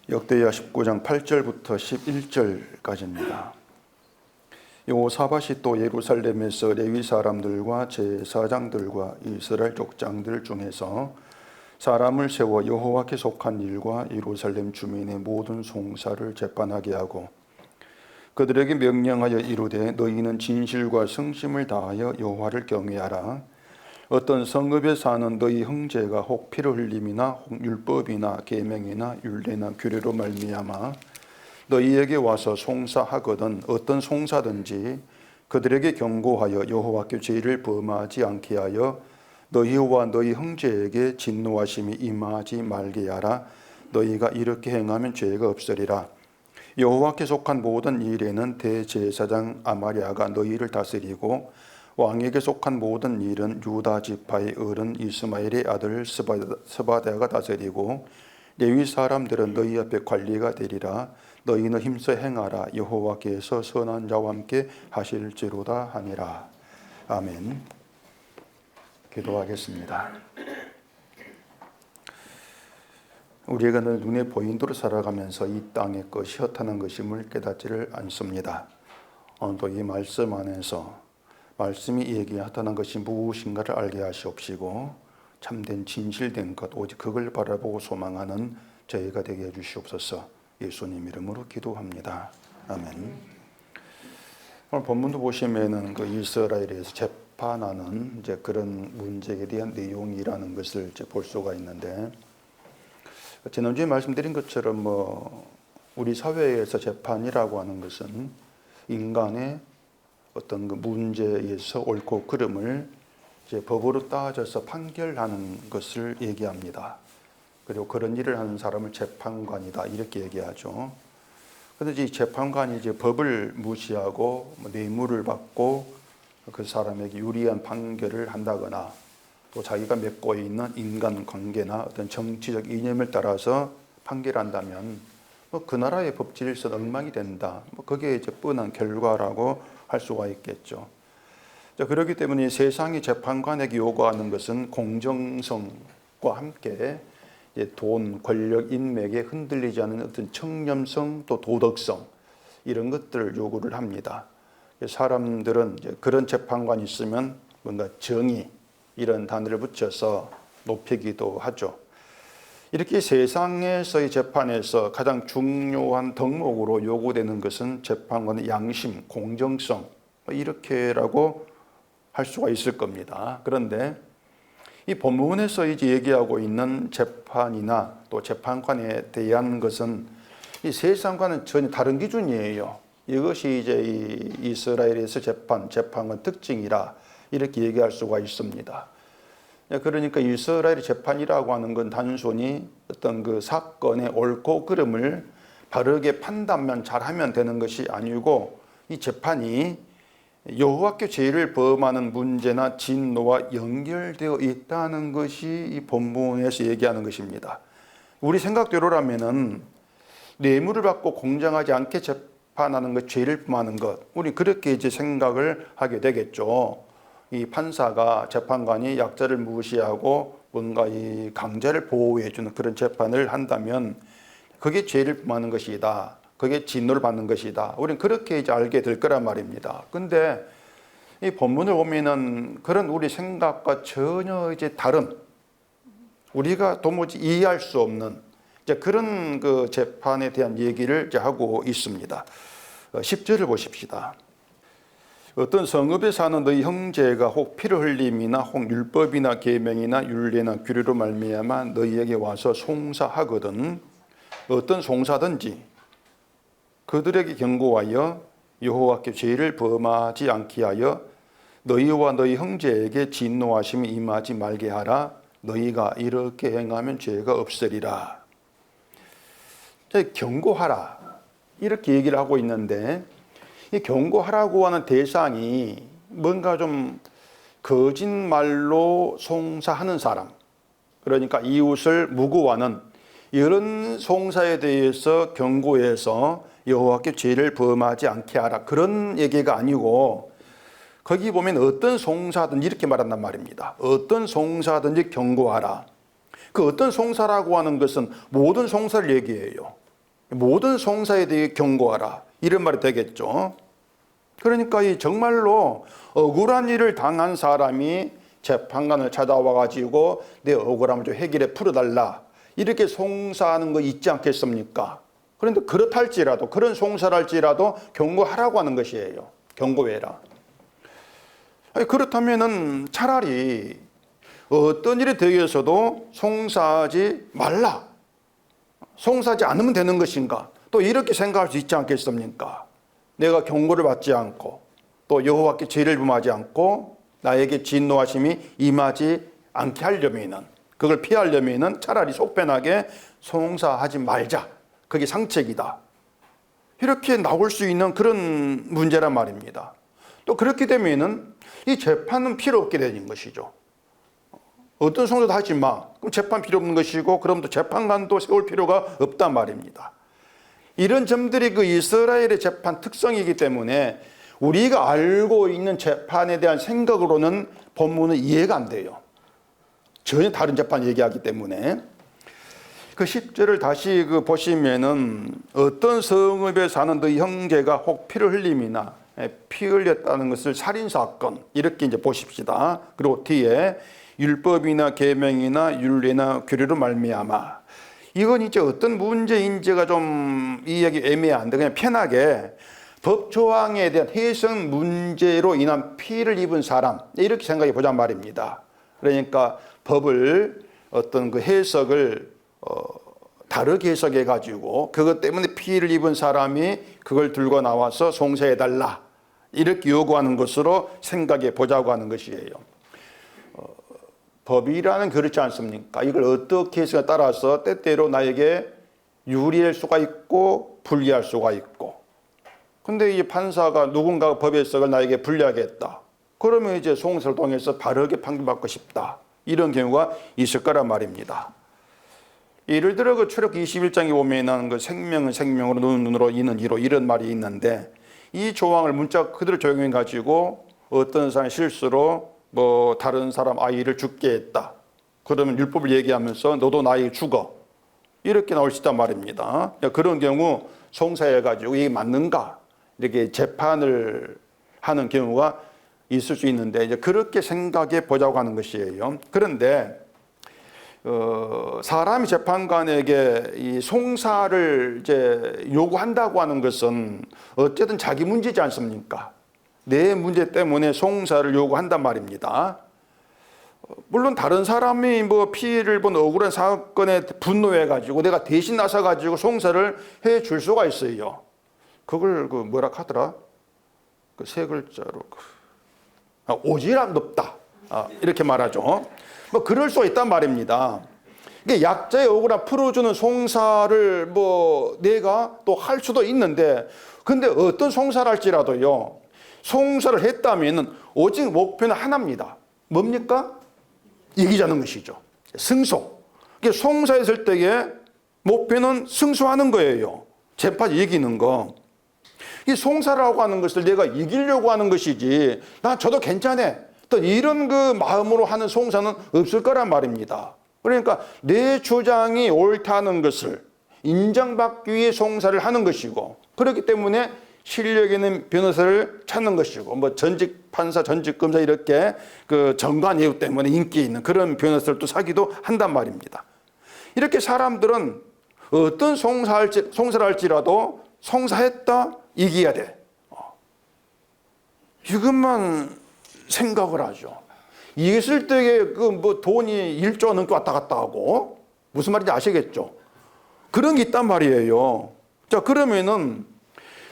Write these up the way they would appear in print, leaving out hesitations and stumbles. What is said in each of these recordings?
역대하 19장 8절부터 11절까지입니다. 여호사밧이 또 예루살렘에서 레위 사람들과 제사장들과 이스라엘 족장들 중에서 사람을 세워 여호와께 속한 일과 예루살렘 주민의 모든 송사를 재판하게 하고 그들에게 명령하여 이르되 너희는 진실과 성심을 다하여 여호와를 경외하라. 어떤 성읍에 사는 너희 형제가 혹 피를 흘림이나 혹 율법이나 계명이나 율례나 규례로 말미암아 너희에게 와서 송사하거든 어떤 송사든지 그들에게 경고하여 여호와께 죄를 범하지 않게 하여 너희와 너희 형제에게 진노하심이 임하지 말게 하라. 너희가 이렇게 행하면 죄가 없으리라. 여호와께 속한 모든 일에는 대제사장 아마랴가 너희를 다스리고 왕에게 속한 모든 일은 유다 지파의 어른 이스마엘의 아들 스바랴가 다스리고 레위 사람들은 너희 앞에 관리가 되리라. 너희는 힘써 행하라. 여호와께서 선한 자와 함께 하실지로다 하니라. 아멘. 기도하겠습니다. 우리가 늘 눈에 보이는 대로 살아가면서 이 땅의 것이 허탄한 것임을 깨닫지를 않습니다. 또 이 말씀 안에서 말씀이 얘기한 허탄한 것이 무엇인가를 알게 하시옵시고 참된 진실된 것 오직 그걸 바라보고 소망하는 저희가 되게 해주시옵소서. 예수님 이름으로 기도합니다. 아멘. 오늘 본문도 보시면은 그 이스라엘에서 재판하는 이제 그런 문제에 대한 내용이라는 것을 이제 볼 수가 있는데 지난주에 말씀드린 것처럼 우리 사회에서 재판이라고 하는 것은 인간의 어떤 그 문제에서 옳고 그름을 이제 법으로 따져서 판결하는 것을 얘기합니다. 그리고 그런 일을 하는 사람을 재판관이다 이렇게 얘기하죠. 그런데 이 재판관이 이제 법을 무시하고 뇌물을 받고 그 사람에게 유리한 판결을 한다거나 또 자기가 맺고 있는 인간관계나 어떤 정치적 이념을 따라서 판결한다면 그 나라의 법 질서는 엉망이 된다. 그게 이제 뻔한 결과라고 할 수가 있겠죠. 그렇기 때문에 세상의 재판관에게 요구하는 것은 공정성과 함께 돈, 권력, 인맥에 흔들리지 않는 어떤 청렴성 또 도덕성 이런 것들을 요구를 합니다. 사람들은 이제 그런 재판관이 있으면 뭔가 정의 이런 단어를 붙여서 높이기도 하죠. 이렇게 세상에서의 재판에서 가장 중요한 덕목으로 요구되는 것은 재판관의 양심, 공정성 이렇게라고 할 수가 있을 겁니다. 그런데 이 본문에서 이제 얘기하고 있는 재판이나 또 재판관에 대한 것은 이 세상과는 전혀 다른 기준이에요. 이것이 이제 이 이스라엘에서 재판관 특징이라 이렇게 얘기할 수가 있습니다. 그러니까 이스라엘의 재판이라고 하는 건 단순히 어떤 그 사건의 옳고 그름을 바르게 판단만 잘하면 되는 것이 아니고 이 재판이 여호와께 죄를 범하는 문제나 진노와 연결되어 있다는 것이 이 본문에서 얘기하는 것입니다. 우리 생각대로라면은 뇌물을 받고 공정하지 않게 재판하는 것, 죄를 범하는 것, 우리 그렇게 이제 생각을 하게 되겠죠. 이 판사가 재판관이 약자를 무시하고 뭔가 이 강자를 보호해주는 그런 재판을 한다면 그게 죄를 범하는 것이다. 그게 진노를 받는 것이다. 우리는 그렇게 이제 알게 될 거란 말입니다. 근데 이 본문을 보면은 그런 우리 생각과 전혀 이제 다른 우리가 도무지 이해할 수 없는 이제 그런 그 재판에 대한 얘기를 이제 하고 있습니다. 10절을 보십시다. 어떤 성읍에 사는 너희 형제가 혹 피를 흘림이나 혹 율법이나 계명이나 율례나 규례로 말미암아 너희에게 와서 송사하거든 어떤 송사든지 그들에게 경고하여 여호와께 죄를 범하지 않게 하여 너희와 너희 형제에게 진노하심이 임하지 말게 하라. 너희가 이렇게 행하면 죄가 없으리라. 경고하라 이렇게 얘기를 하고 있는데 이 경고하라고 하는 대상이 뭔가 좀 거짓말로 송사하는 사람, 그러니까 이웃을 무고하는 이런 송사에 대해서 경고해서 여호와께 죄를 범하지 않게 하라 그런 얘기가 아니고 거기 보면 어떤 송사든지 이렇게 말한단 말입니다. 어떤 송사든지 경고하라. 그 어떤 송사라고 하는 것은 모든 송사를 얘기해요. 모든 송사에 대해 경고하라. 이런 말이 되겠죠. 그러니까 이 정말로 억울한 일을 당한 사람이 재판관을 찾아와 가지고 내 억울함을 좀 해결해 풀어달라. 이렇게 송사하는 거 있지 않겠습니까? 그런데 그렇다 할지라도, 그런 송사를 할지라도 경고하라고 하는 것이에요. 경고해라. 그렇다면은 차라리 어떤 일에 대해서도 송사하지 말라. 송사하지 않으면 되는 것인가? 또 이렇게 생각할 수 있지 않겠습니까? 내가 경고를 받지 않고 또 여호와께 죄를 범하지 않고 나에게 진노하심이 임하지 않게 하려면은, 그걸 피하려면은 차라리 속편하게 송사하지 말자. 그게 상책이다. 이렇게 나올 수 있는 그런 문제란 말입니다. 또 그렇게 되면은 이 재판은 필요 없게 되는 것이죠. 어떤 송사도 하지 마. 그럼 재판 필요 없는 것이고, 그럼 또 재판관도 세울 필요가 없단 말입니다. 이런 점들이 그 이스라엘의 재판 특성이기 때문에 우리가 알고 있는 재판에 대한 생각으로는 본문은 이해가 안 돼요. 전혀 다른 재판 얘기하기 때문에. 그 10절을 다시 보시면은 어떤 성읍에 사는 너 형제가 혹 피를 흘림이나 피 흘렸다는 것을 살인사건, 이렇게 이제 보십시다. 그리고 뒤에 율법이나 계명이나 율례나 규례로 말미암아. 이건 이제 어떤 문제인지가 좀 이 이야기 애매한데 그냥 편하게 법조항에 대한 해석 문제로 인한 피를 입은 사람, 이렇게 생각해 보자 말입니다. 그러니까 법을 어떤 그 해석을 다르게 해석해 가지고 그것 때문에 피해를 입은 사람이 그걸 들고 나와서 송사해 달라, 이렇게 요구하는 것으로 생각해 보자고 하는 것이에요. 법이라는 그렇지 않습니까? 이걸 어떻게 해석에 따라서 때때로 나에게 유리할 수가 있고 불리할 수가 있고. 근데 이 판사가 누군가 법의 해석을 나에게 불리하게 했다. 그러면 이제 송사를 통해서 바르게 판결받고 싶다. 이런 경우가 있을 거란 말입니다. 예를 들어 그 출애굽 21장에 보면은 그 생명은 생명으로, 눈은 눈으로, 이는 이로, 이런 말이 있는데, 이 조항을 문자 그대로 적용해 가지고 어떤 사람의 실수로 뭐 다른 사람 아이를 죽게 했다. 그러면 율법을 얘기하면서 너도 나에게 죽어. 이렇게 나올 수 있단 말입니다. 그런 경우 송사해 가지고 이게 맞는가? 이렇게 재판을 하는 경우가 있을 수 있는데, 이제 그렇게 생각해 보자고 하는 것이에요. 그런데 사람이 재판관에게 이 송사를 이제 요구한다고 하는 것은 어쨌든 자기 문제지 않습니까? 내 문제 때문에 송사를 요구한단 말입니다. 물론 다른 사람이 뭐 피해를 본 억울한 사건에 분노해가지고 내가 대신 나서가지고 송사를 해 줄 수가 있어요. 그걸 그 뭐라 하더라? 그 세 글자로 오지랖 높다. 이렇게 말하죠. 뭐 그럴 수가 있단 말입니다. 이게 약자의 억울함 풀어주는 송사를 뭐 내가 또 할 수도 있는데, 근데 어떤 송사를 할지라도요, 송사를 했다면은 오직 목표는 하나입니다. 뭡니까? 이기자는 것이죠. 승소. 송사했을 때의 목표는 승소하는 거예요. 재판 이기는 거. 이 송사라고 하는 것을 내가 이기려고 하는 것이지, 나 저도 괜찮아, 또 이런 그 마음으로 하는 송사는 없을 거란 말입니다. 그러니까 내 주장이 옳다는 것을 인정받기 위해 송사를 하는 것이고, 그렇기 때문에 실력 있는 변호사를 찾는 것이고, 뭐 전직 판사, 전직 검사 이렇게 그 정관 예우 때문에 인기 있는 그런 변호사를 또 사기도 한단 말입니다. 이렇게 사람들은 어떤 송사를 할지라도 송사했다, 이겨야 돼. 이것만 생각을 하죠. 이겼을 때에 그 뭐 돈이 1조 넘게 왔다 갔다 하고, 무슨 말인지 아시겠죠? 그런 게 있단 말이에요. 자, 그러면은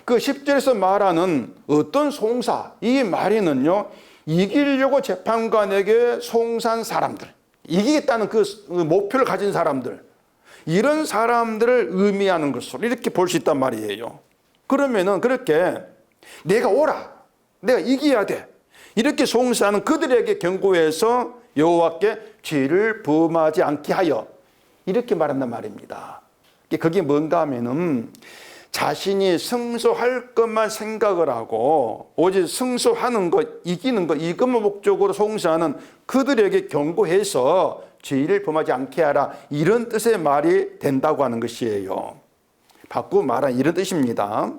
그 10절에서 말하는 어떤 송사, 이 말에는요, 이기려고 재판관에게 송사한 사람들, 이기겠다는 그 목표를 가진 사람들, 이런 사람들을 의미하는 것으로 이렇게 볼 수 있단 말이에요. 그러면은 그렇게 내가 옳아, 내가 이겨야 돼, 이렇게 송사하는 그들에게 경고해서 여호와께 죄를 범하지 않게 하여, 이렇게 말한단 말입니다. 그게 뭔가 하면은 자신이 승소할 것만 생각을 하고 오직 승소하는 것, 이기는 것, 이것만 목적으로 송사하는 그들에게 경고해서 죄를 범하지 않게 하라, 이런 뜻의 말이 된다고 하는 것이에요. 바꾸어 말하는 이런 뜻입니다.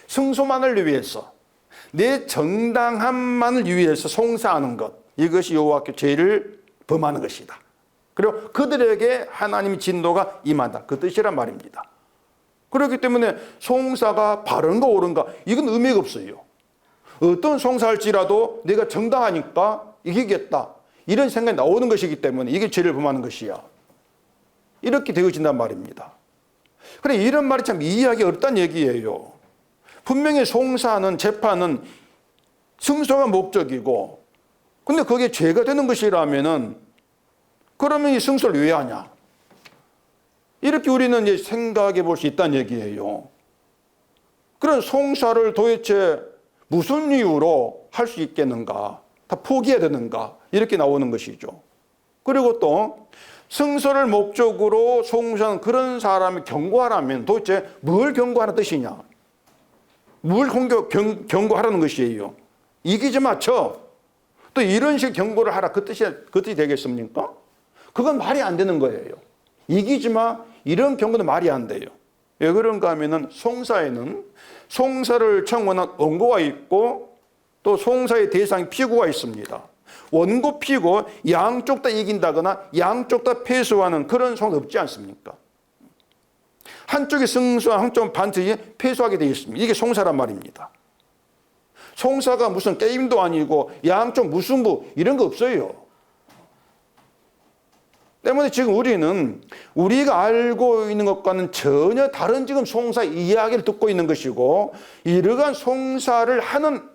승소만을 위해서, 내 정당함만을 위해서 송사하는 것, 이것이 여호와께 죄를 범하는 것이다. 그리고 그들에게 하나님의 진노가 임한다. 그 뜻이란 말입니다. 그렇기 때문에 송사가 바른가 옳은가 이건 의미가 없어요. 어떤 송사할지라도 내가 정당하니까 이기겠다, 이런 생각이 나오는 것이기 때문에 이게 죄를 범하는 것이야. 이렇게 되어진단 말입니다. 그래, 이런 말이 참 이해하기 어렵다는 얘기예요. 분명히 송사는, 재판은 승소가 목적이고, 근데 그게 죄가 되는 것이라면은 그러면 이 승소를 왜 하냐? 이렇게 우리는 이제 생각해 볼 수 있다는 얘기예요. 그런 송사를 도대체 무슨 이유로 할 수 있겠는가? 다 포기해야 되는가? 이렇게 나오는 것이죠. 그리고 또 승소를 목적으로 송사하는 그런 사람을 경고하라면 도대체 뭘 경고하는 뜻이냐? 뭘 경고하라는 것이에요? 이기지 마쳐. 또 이런 식의 경고를 하라, 그 뜻이 되겠습니까? 그건 말이 안 되는 거예요. 이기지 마, 이런 경고는 말이 안 돼요. 왜 그런가 하면은 송사에는 송사를 청원한 원고가 있고 또 송사의 대상이 피고가 있습니다. 원고 피고 양쪽 다 이긴다거나 양쪽 다 패소하는 그런 송사 없지 않습니까? 한쪽이 승소하고 한쪽은 반드시 패소하게 되어 있습니다. 이게 송사란 말입니다. 송사가 무슨 게임도 아니고 양쪽 무승부 이런 거 없어요. 때문에 지금 우리는 우리가 알고 있는 것과는 전혀 다른 지금 송사 이야기를 듣고 있는 것이고, 이러한 송사를 하는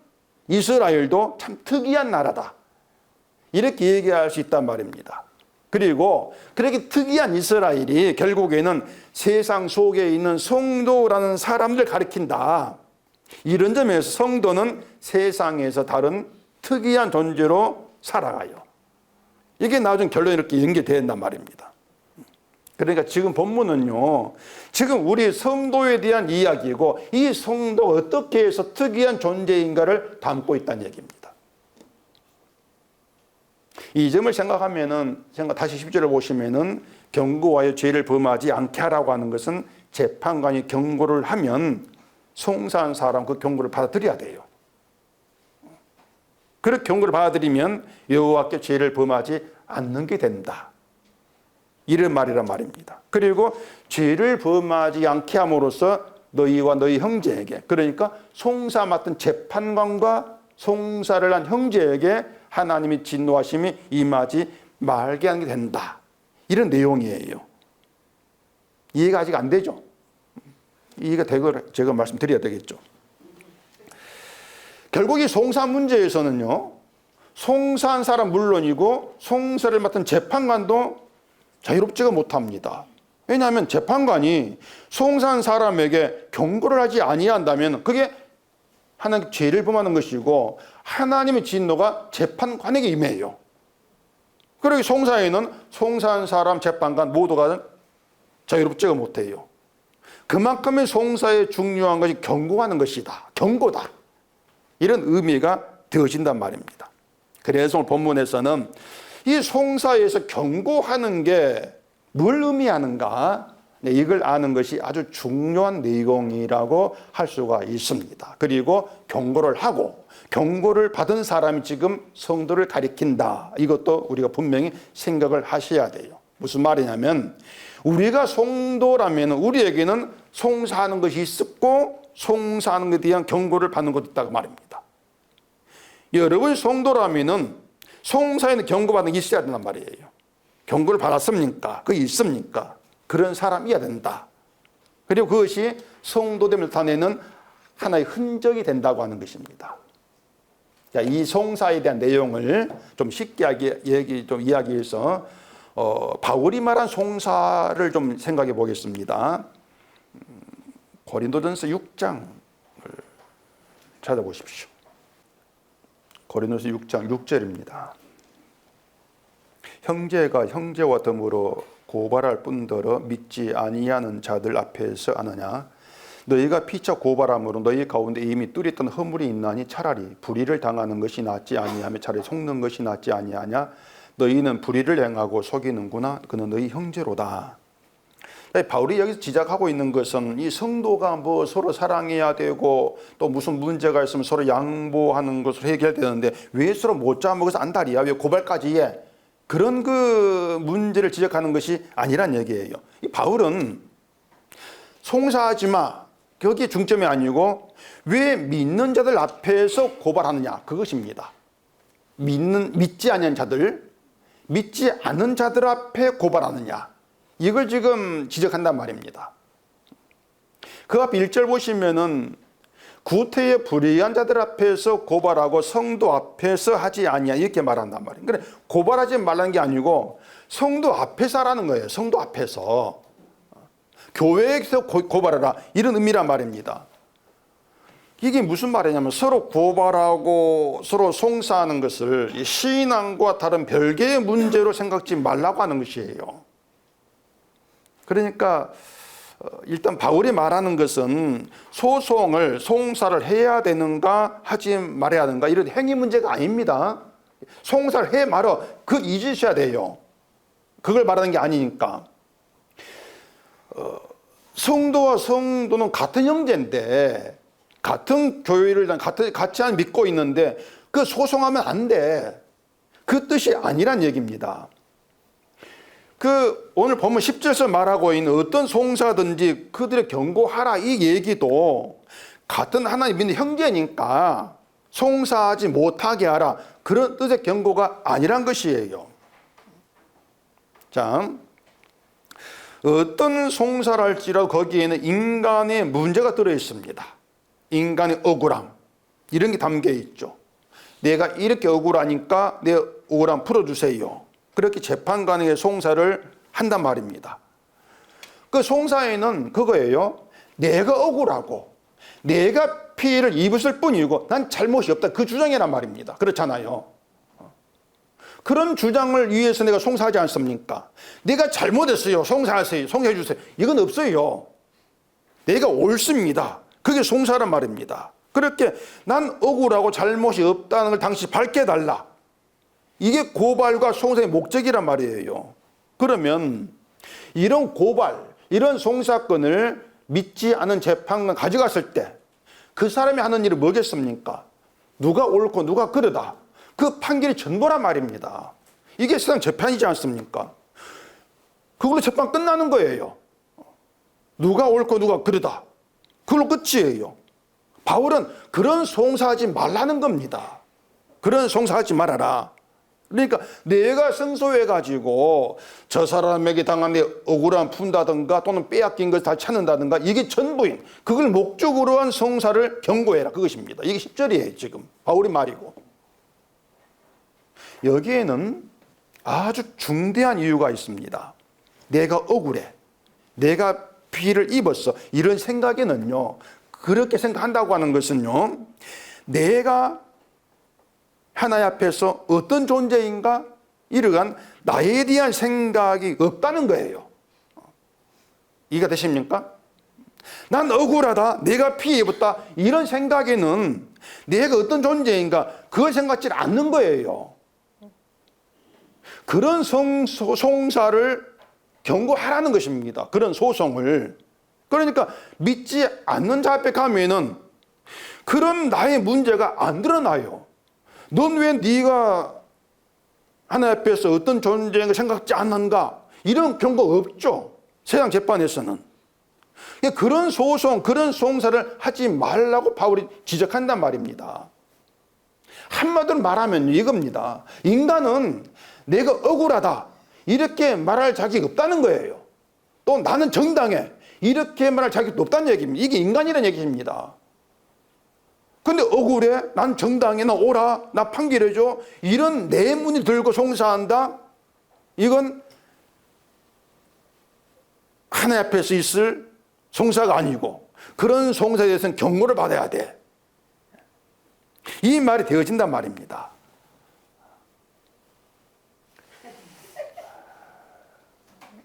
이스라엘도 참 특이한 나라다, 이렇게 얘기할 수 있단 말입니다. 그리고 그렇게 특이한 이스라엘이 결국에는 세상 속에 있는 성도라는 사람들 가리킨다. 이런 점에서 성도는 세상에서 다른 특이한 존재로 살아가요. 이게 나중 결론이 이렇게 연결된단 말입니다. 그러니까 지금 본문은요, 지금 우리 성도에 대한 이야기고, 이 성도가 어떻게 해서 특이한 존재인가를 담고 있다는 얘기입니다. 이 점을 생각하면은, 다시 10절을 보시면은, 경고하여 죄를 범하지 않게 하라고 하는 것은 재판관이 경고를 하면 송사한 사람 그 경고를 받아들여야 돼요. 그렇게 경고를 받아들이면 여호와께 죄를 범하지 않는 게 된다, 이런 말이란 말입니다. 그리고 죄를 범하지 않게 함으로써 너희와 너희 형제에게, 그러니까 송사 맡은 재판관과 송사를 한 형제에게 하나님의 진노하심이 임하지 말게 하는 게 된다, 이런 내용이에요. 이해가 아직 안 되죠? 이해가 되고 제가 말씀드려야 되겠죠. 결국 이 송사 문제에서는요, 송사한 사람 물론이고 송사를 맡은 재판관도 자유롭지가 못합니다. 왜냐하면 재판관이 송사한 사람에게 경고를 하지 아니한다면 그게 하나님 죄를 범하는 것이고 하나님의 진노가 재판관에게 임해요. 그러기 송사에는 송사한 사람, 재판관 모두가 자유롭지가 못해요. 그만큼의 송사의 중요한 것이 경고하는 것이다, 경고다, 이런 의미가 되어진단 말입니다. 그래서 오늘 본문에서는 이 송사에서 경고하는 게 뭘 의미하는가, 이걸 아는 것이 아주 중요한 내용이라고 할 수가 있습니다. 그리고 경고를 하고 경고를 받은 사람이 지금 성도를 가리킨다, 이것도 우리가 분명히 생각을 하셔야 돼요. 무슨 말이냐면, 우리가 성도라면 우리에게는 송사하는 것이 있었고 송사하는 것에 대한 경고를 받는 것도 있다고 말입니다. 여러분 성도라면은 송사에는 경고받는 게 있어야 된단 말이에요. 경고를 받았습니까? 그게 있습니까? 그런 사람이어야 된다. 그리고 그것이 성도됨을 나타내는 하나의 흔적이 된다고 하는 것입니다. 자, 이 송사에 대한 내용을 좀 쉽게 이야기해서 바울이 말한 송사를 좀 생각해 보겠습니다. 고린도전서 6장을 찾아보십시오. 고린도서 6장 6절입니다. 형제가 형제와 더불어 고발할 뿐더러 믿지 아니하는 자들 앞에서 하느냐? 너희가 피차 고발함으로 너희 가운데 이미 뚜렷한 허물이 있나니 차라리 불의를 당하는 것이 낫지 아니하며 차라리 속는 것이 낫지 아니하냐? 너희는 불의를 행하고 속이는구나. 그는 너희 형제로다. 바울이 여기서 지적하고 있는 것은 이 성도가 뭐 서로 사랑해야 되고 또 무슨 문제가 있으면 서로 양보하는 것으로 해결되는데 왜 서로 못 잡아먹어서 안달이야? 왜 고발까지 해? 그런 그 문제를 지적하는 것이 아니란 얘기예요. 이 바울은 송사하지 마. 거기에 중점이 아니고 왜 믿는 자들 앞에서 고발하느냐. 그것입니다. 믿지 않는 자들, 믿지 않는 자들 앞에 고발하느냐. 이걸 지금 지적한단 말입니다. 그 앞 1절 보시면은 구태에 불의한 자들 앞에서 고발하고 성도 앞에서 하지 아니야 이렇게 말한단 말이에요. 그래 고발하지 말라는 게 아니고 성도 앞에서 하라는 거예요. 성도 앞에서 교회에서 고발하라 이런 의미란 말입니다. 이게 무슨 말이냐면 서로 고발하고 서로 송사하는 것을 신앙과 다른 별개의 문제로 생각지 말라고 하는 것이에요. 그러니까 일단 바울이 말하는 것은 소송을 송사를 해야 되는가 하지 말아야 되는가 이런 행위 문제가 아닙니다. 송사를 해 말어 그 잊으셔야 돼요. 그걸 말하는 게 아니니까. 성도와 성도는 같은 형제인데 같은 교회를 같이 믿고 있는데 그 소송하면 안 돼. 그 뜻이 아니란 얘기입니다. 오늘 보면 10절에서 말하고 있는 어떤 송사든지 그들의 경고하라 이 얘기도 같은 하나님 믿는 형제니까 송사하지 못하게 하라 그런 뜻의 경고가 아니란 것이에요. 자, 어떤 송사를 할지라도 거기에는 인간의 문제가 들어있습니다. 인간의 억울함 이런 게 담겨 있죠. 내가 이렇게 억울하니까 내 억울함 풀어주세요. 그렇게 재판관에게 송사를 한단 말입니다. 그 송사에는 그거예요. 내가 억울하고 내가 피해를 입었을 뿐이고 난 잘못이 없다. 그 주장이란 말입니다. 그렇잖아요. 그런 주장을 위해서 내가 송사하지 않습니까? 내가 잘못했어요. 송사하세요. 송사해 주세요. 이건 없어요. 내가 옳습니다. 그게 송사란 말입니다. 그렇게 난 억울하고 잘못이 없다는 걸 당신이 밝혀달라. 이게 고발과 송사의 목적이란 말이에요. 그러면 이런 고발, 이런 송사건을 믿지 않은 재판관 가져갔을 때 그 사람이 하는 일은 뭐겠습니까? 누가 옳고 누가 그르다. 그 판결이 전부란 말입니다. 이게 세상 재판이지 않습니까? 그걸로 재판 끝나는 거예요. 누가 옳고 누가 그르다. 그걸로 끝이에요. 바울은 그런 송사하지 말라는 겁니다. 그런 송사하지 말아라. 그러니까 내가 승소해가지고 저 사람에게 당한 내 억울함 푼다든가 또는 빼앗긴 걸 다 찾는다든가 이게 전부인 그걸 목적으로 한 송사를 경고해라 그것입니다. 이게 10절이에요 지금 바울의 말이고. 여기에는 아주 중대한 이유가 있습니다. 내가 억울해. 내가 피해를 입었어. 이런 생각에는요. 그렇게 생각한다고 하는 것은요. 내가 하나님 앞에서 어떤 존재인가? 이러한 나에 대한 생각이 없다는 거예요. 이해가 되십니까? 난 억울하다. 내가 피해 입었다. 이런 생각에는 내가 어떤 존재인가? 그걸 생각지 않는 거예요. 그런 송사를 경고하라는 것입니다. 그런 소송을. 그러니까 믿지 않는 자 앞에 가면은 그런 나의 문제가 안 드러나요. 넌 왜 네가 하나님 앞에서 어떤 존재인가 생각지 않는가? 이런 경고 없죠. 세상 재판에서는. 그런 소송, 그런 송사를 하지 말라고 바울이 지적한단 말입니다. 한마디로 말하면 이겁니다. 인간은 내가 억울하다 이렇게 말할 자격이 없다는 거예요. 또 나는 정당해 이렇게 말할 자격이 없다는 얘기입니다. 이게 인간이라는 얘기입니다. 근데 억울해? 난 정당해? 나 오라? 나 판결해줘? 이런 내문이 들고 송사한다? 이건 하나님 앞에서 있을 송사가 아니고 그런 송사에 대해서는 경고를 받아야 돼. 이 말이 되어진단 말입니다.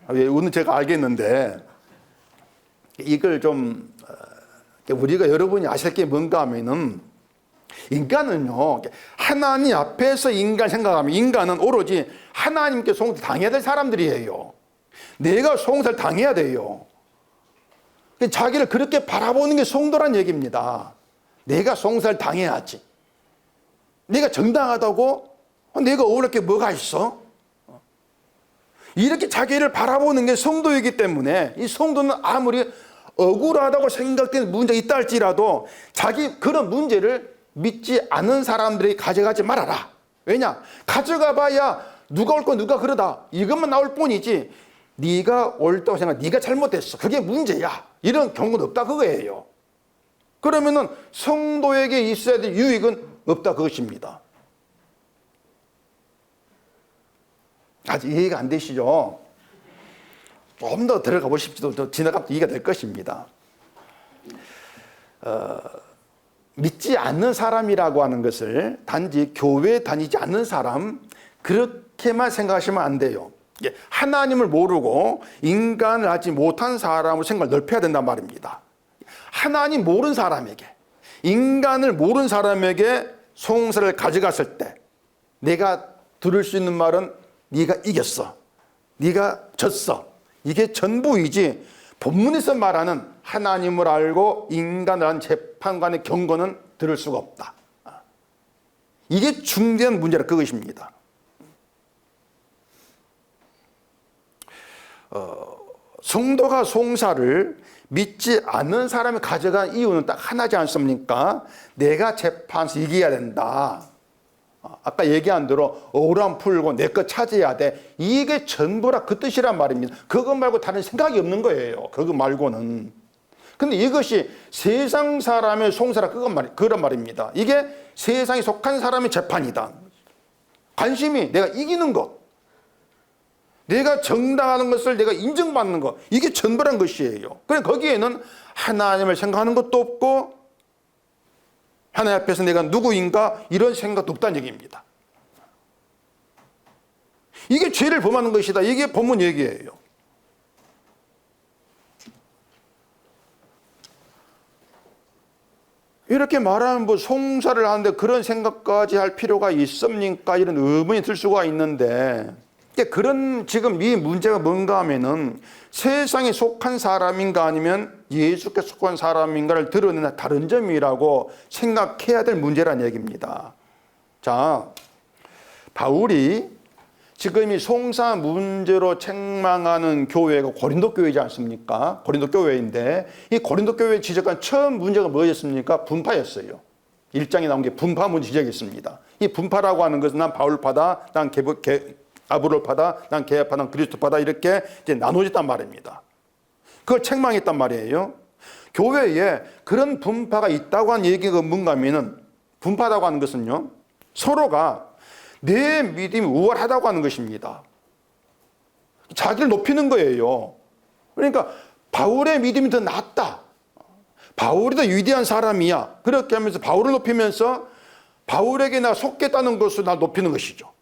오늘 제가 알겠는데 이걸 좀 우리가 여러분이 아실 게 뭔가 하면은 인간은요 하나님 앞에서 인간 생각하면 인간은 오로지 하나님께 송사를 당해야 될 사람들이에요. 내가 송사를 당해야 돼요. 자기를 그렇게 바라보는 게 성도란 얘기입니다. 내가 송사를 당해야지. 내가 정당하다고? 내가 억울할 게 뭐가 있어? 이렇게 자기를 바라보는 게 성도이기 때문에 이 성도는 아무리 억울하다고 생각되는 문제가 있다 할지라도 자기 그런 문제를 믿지 않은 사람들이 가져가지 말아라. 왜냐? 가져가 봐야 누가 옳고 누가 그러다 이것만 나올 뿐이지 네가 옳다고 생각, 네가 잘못했어, 그게 문제야, 이런 경우는 없다 그거예요. 그러면은 성도에게 있어야 될 유익은 없다 그것입니다. 아직 이해가 안 되시죠? 좀 더 들어가 보십시오. 더 지나가면 이해가 될 것입니다. 믿지 않는 사람이라고 하는 것을 단지 교회에 다니지 않는 사람 그렇게만 생각하시면 안 돼요. 하나님을 모르고 인간을 알지 못한 사람으로 생각을 넓혀야 된단 말입니다. 하나님 모르는 사람에게, 인간을 모르는 사람에게 송사를 가져갔을 때 내가 들을 수 있는 말은 네가 이겼어, 네가 졌어, 이게 전부이지 본문에서 말하는 하나님을 알고 인간을 아는 재판관의 경고는 들을 수가 없다. 이게 중대한 문제라 그것입니다. 성도가 송사를 믿지 않는 사람이 가져간 이유는 딱 하나지 않습니까? 내가 재판에서 이겨야 된다. 아까 얘기한 대로 억울함 풀고 내 것 찾아야 돼. 이게 전부라 그 뜻이란 말입니다. 그것 말고 다른 생각이 없는 거예요. 그거 말고는. 근데 이것이 세상 사람의 송사라 그런 말입니다. 이게 세상에 속한 사람의 재판이다. 관심이 내가 이기는 것, 내가 정당하는 것을 내가 인정받는 것, 이게 전부란 것이에요. 그래 거기에는 하나님을 생각하는 것도 없고 하나님 앞에서 내가 누구인가 이런 생각도 없다는 얘기입니다. 이게 죄를 범하는 것이다. 이게 본문 얘기예요. 이렇게 말하면 뭐 송사를 하는데 그런 생각까지 할 필요가 있습니까? 이런 의문이 들 수가 있는데 그런 지금 이 문제가 뭔가 하면은 세상에 속한 사람인가 아니면 예수께 속한 사람인가를 드러내는 다른 점이라고 생각해야 될 문제란 얘기입니다. 자, 바울이 지금 이 송사 문제로 책망하는 교회가 고린도 교회이지 않습니까? 고린도 교회인데 이 고린도 교회에 지적한 처음 문제가 뭐였습니까? 분파였어요. 1장에 나온 게 분파 문제 지적이 있습니다. 이 분파라고 하는 것은 난 바울파다, 난 아브롤파다, 난 게야파, 난 그리스도파다 이렇게 이제 나눠졌단 말입니다. 그걸 책망했단 말이에요. 교회에 그런 분파가 있다고 하는 얘기가 뭔가 하면은 분파라고 하는 것은요, 서로가 내 믿음이 우월하다고 하는 것입니다. 자기를 높이는 거예요. 그러니까 바울의 믿음이 더 낫다, 바울이 더 위대한 사람이야, 그렇게 하면서 바울을 높이면서 바울에게 나 속겠다는 것을 나 높이는 것이죠.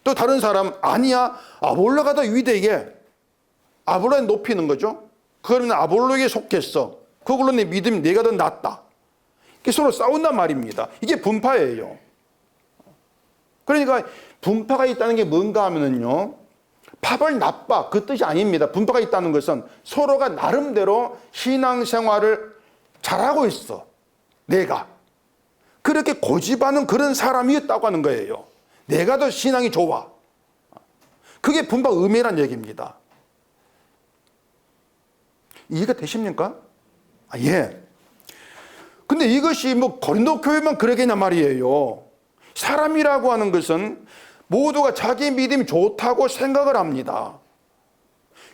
또 다른 사람 아니야, 아볼로가 더 위대해, 아볼로를 높이는 거죠. 그러면 아볼로에게 속했어, 그걸로 내 믿음이 내가 더 낫다. 이게 서로 싸운단 말입니다. 이게 분파예요. 그러니까 분파가 있다는 게 뭔가 하면은요, 팝을 나빠 그 뜻이 아닙니다. 분파가 있다는 것은 서로가 나름대로 신앙생활을 잘하고 있어, 내가 그렇게 고집하는 그런 사람이었다고 하는 거예요. 내가 더 신앙이 좋아. 그게 분파 음해란 얘기입니다. 이해가 되십니까? 예. 근데 이것이 뭐 고린도 교회만 그러겠냐 말이에요. 사람이라고 하는 것은 모두가 자기 믿음이 좋다고 생각을 합니다.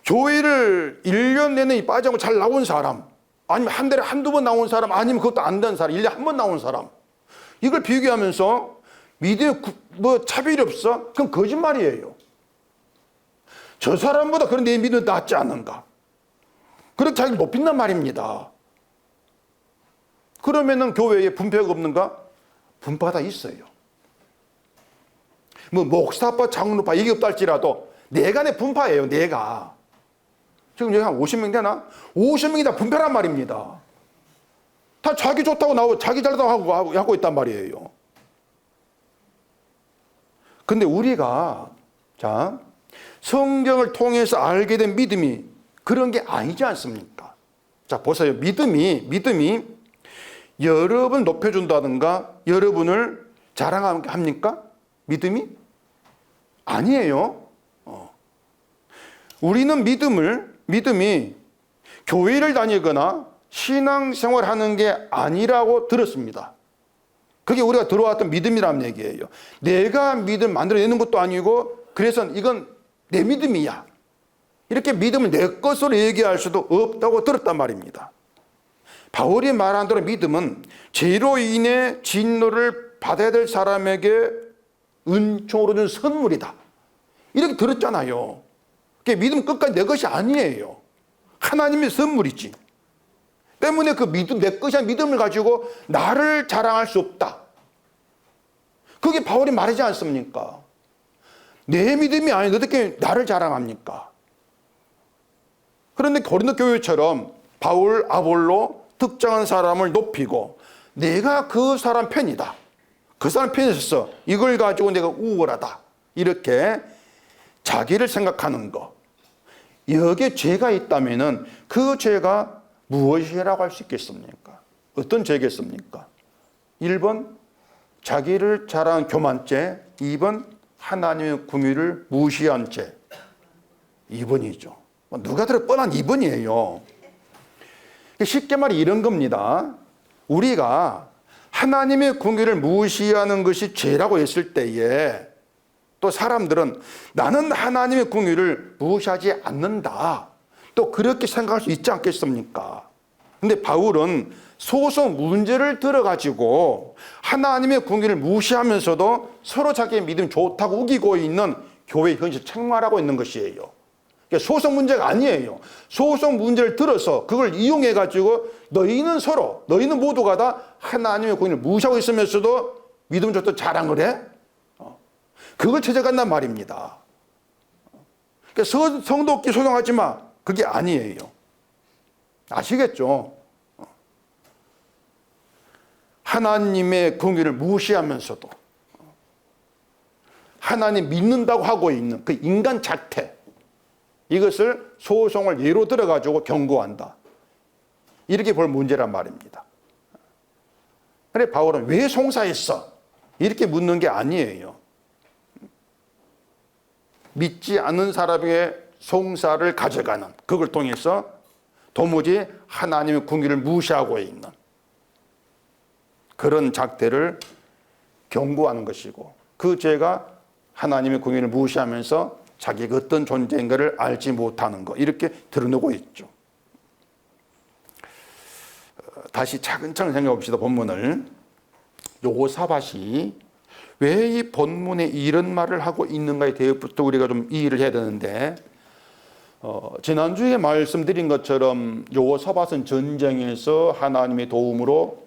교회를 1년 내내 빠지고 잘 나온 사람, 아니면 한 달에 한두 번 나온 사람, 아니면 그것도 안 된 사람, 1년에 한 번 나온 사람, 이걸 비교하면서 믿음에 뭐 차별이 없어? 그건 거짓말이에요. 저 사람보다 그런 내 믿음이 낫지 않는가, 그렇게 자기를 높인단 말입니다. 그러면은 교회에 분파가 없는가? 분파가 다 있어요. 뭐 목사파, 장로파 이게 없다 할지라도 내가 내 분파예요. 내가 지금 여기 한 50명 되나? 50명이 다 분파란 말입니다. 다 자기 좋다고 나오고 자기 잘다고 하고 있단 말이에요. 근데 우리가 성경을 통해서 알게 된 믿음이 그런 게 아니지 않습니까? 자, 보세요. 믿음이 여러분을 높여준다든가 여러분을 자랑합니까? 믿음이? 아니에요. 우리는 믿음이 교회를 다니거나 신앙생활 하는 게 아니라고 들었습니다. 그게 우리가 들어왔던 믿음이라는 얘기예요. 내가 믿음 만들어내는 것도 아니고 그래서 이건 내 믿음이야. 이렇게 믿음을 내 것으로 얘기할 수도 없다고 들었단 말입니다. 바울이 말한 대로 믿음은 죄로 인해 진노를 받아야 될 사람에게 은총으로 준 선물이다. 이렇게 들었잖아요. 믿음은 끝까지 내 것이 아니에요. 하나님의 선물이지. 때문에 그 믿음, 내 것이 아닌 믿음을 가지고 나를 자랑할 수 없다. 그게 바울이 말하지 않습니까? 내 믿음이 아닌데 어떻게 나를 자랑합니까? 그런데 고린도 교회처럼 바울, 아볼로 특정한 사람을 높이고 내가 그 사람 편이다. 그 사람 편에 있어서 이걸 가지고 내가 우월하다. 이렇게 자기를 생각하는 거. 여기에 죄가 있다면은 그 죄가 무엇이라고 할 수 있겠습니까? 어떤 죄겠습니까? 1번 자기를 자랑한 교만죄, 2번 하나님의 궁유를 무시한 죄. 2번이죠. 누가 들어 뻔한 2번이에요. 쉽게 말해 이런 겁니다. 우리가 하나님의 궁유를 무시하는 것이 죄라고 했을 때에 또 사람들은 나는 하나님의 궁유를 무시하지 않는다. 또 그렇게 생각할 수 있지 않겠습니까? 근데 바울은 소송 문제를 들어가지고 하나님의 궁유를 무시하면서도 서로 자기의 믿음이 좋다고 우기고 있는 교회 현실 책망하고 있는 것이에요. 소송 문제가 아니에요. 소송 문제를 들어서 그걸 이용해가지고 너희는 모두가 다 하나님의 궁유를 무시하고 있으면서도 믿음 좋다고 자랑을 해? 그걸 찾아간단 말입니다. 그러니까 성도끼리 소송하지 마. 그게 아니에요. 아시겠죠? 하나님의 궁유를 무시하면서도 하나님 믿는다고 하고 있는 그 인간 자태, 이것을 소송을 예로 들어가지고 경고한다. 이렇게 볼 문제란 말입니다. 그래 바울은 왜 송사했어? 이렇게 묻는 게 아니에요. 믿지 않는 사람에게 송사를 가져가는, 그걸 통해서 도무지 하나님의 궁유를 무시하고 있는 그런 작태를 경고하는 것이고, 그 죄가 하나님의 궁유를 무시하면서 자기가 어떤 존재인가를 알지 못하는 것, 이렇게 드러내고 있죠. 다시 차근차근 생각해 봅시다. 본문을. 여호사밧이 왜 이 본문에 이런 말을 하고 있는가에 대해서부터 우리가 좀 이해를 해야 되는데, 지난주에 말씀드린 것처럼 여호사밧은 전쟁에서 하나님의 도움으로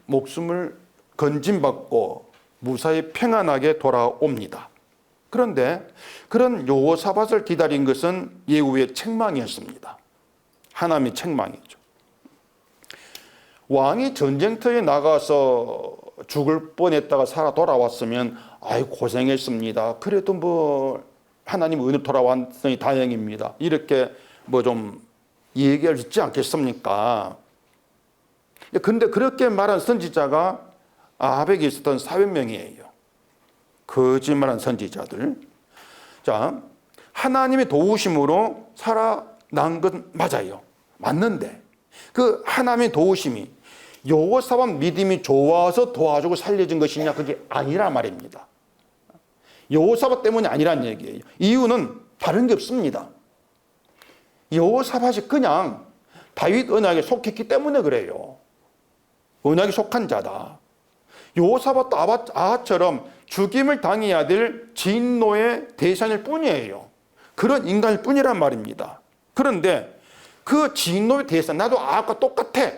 목숨을 건진받고 무사히 평안하게 돌아옵니다. 그런데 그런 여호사밧을 기다린 것은 예후의 책망이었습니다. 하나님의 책망이죠. 왕이 전쟁터에 나가서 죽을 뻔했다가 살아 돌아왔으면 아이 고생했습니다. 그래도 뭐 하나님 은혜로 돌아왔으니 다행입니다. 이렇게 뭐 좀 얘기할 수 있지 않겠습니까? 그런데 그렇게 말한 선지자가 아합에게 있었던 400명이에요. 거짓말한 선지자들. 자, 하나님의 도우심으로 살아난 건 맞아요. 맞는데 그 하나님의 도우심이 여호사밧 믿음이 좋아서 도와주고 살려진 것이냐? 그게 아니란 말입니다. 여호사밧 때문이 아니란 얘기예요. 이유는 다른 게 없습니다. 여호사밧이 그냥 다윗 언약에 속했기 때문에 그래요. 언약에 속한 자다. 여호사밧도 아합처럼 죽임을 당해야 될 진노의 대상일 뿐이에요. 그런 인간일 뿐이란 말입니다. 그런데 그 진노의 대상, 나도 아합과 똑같아.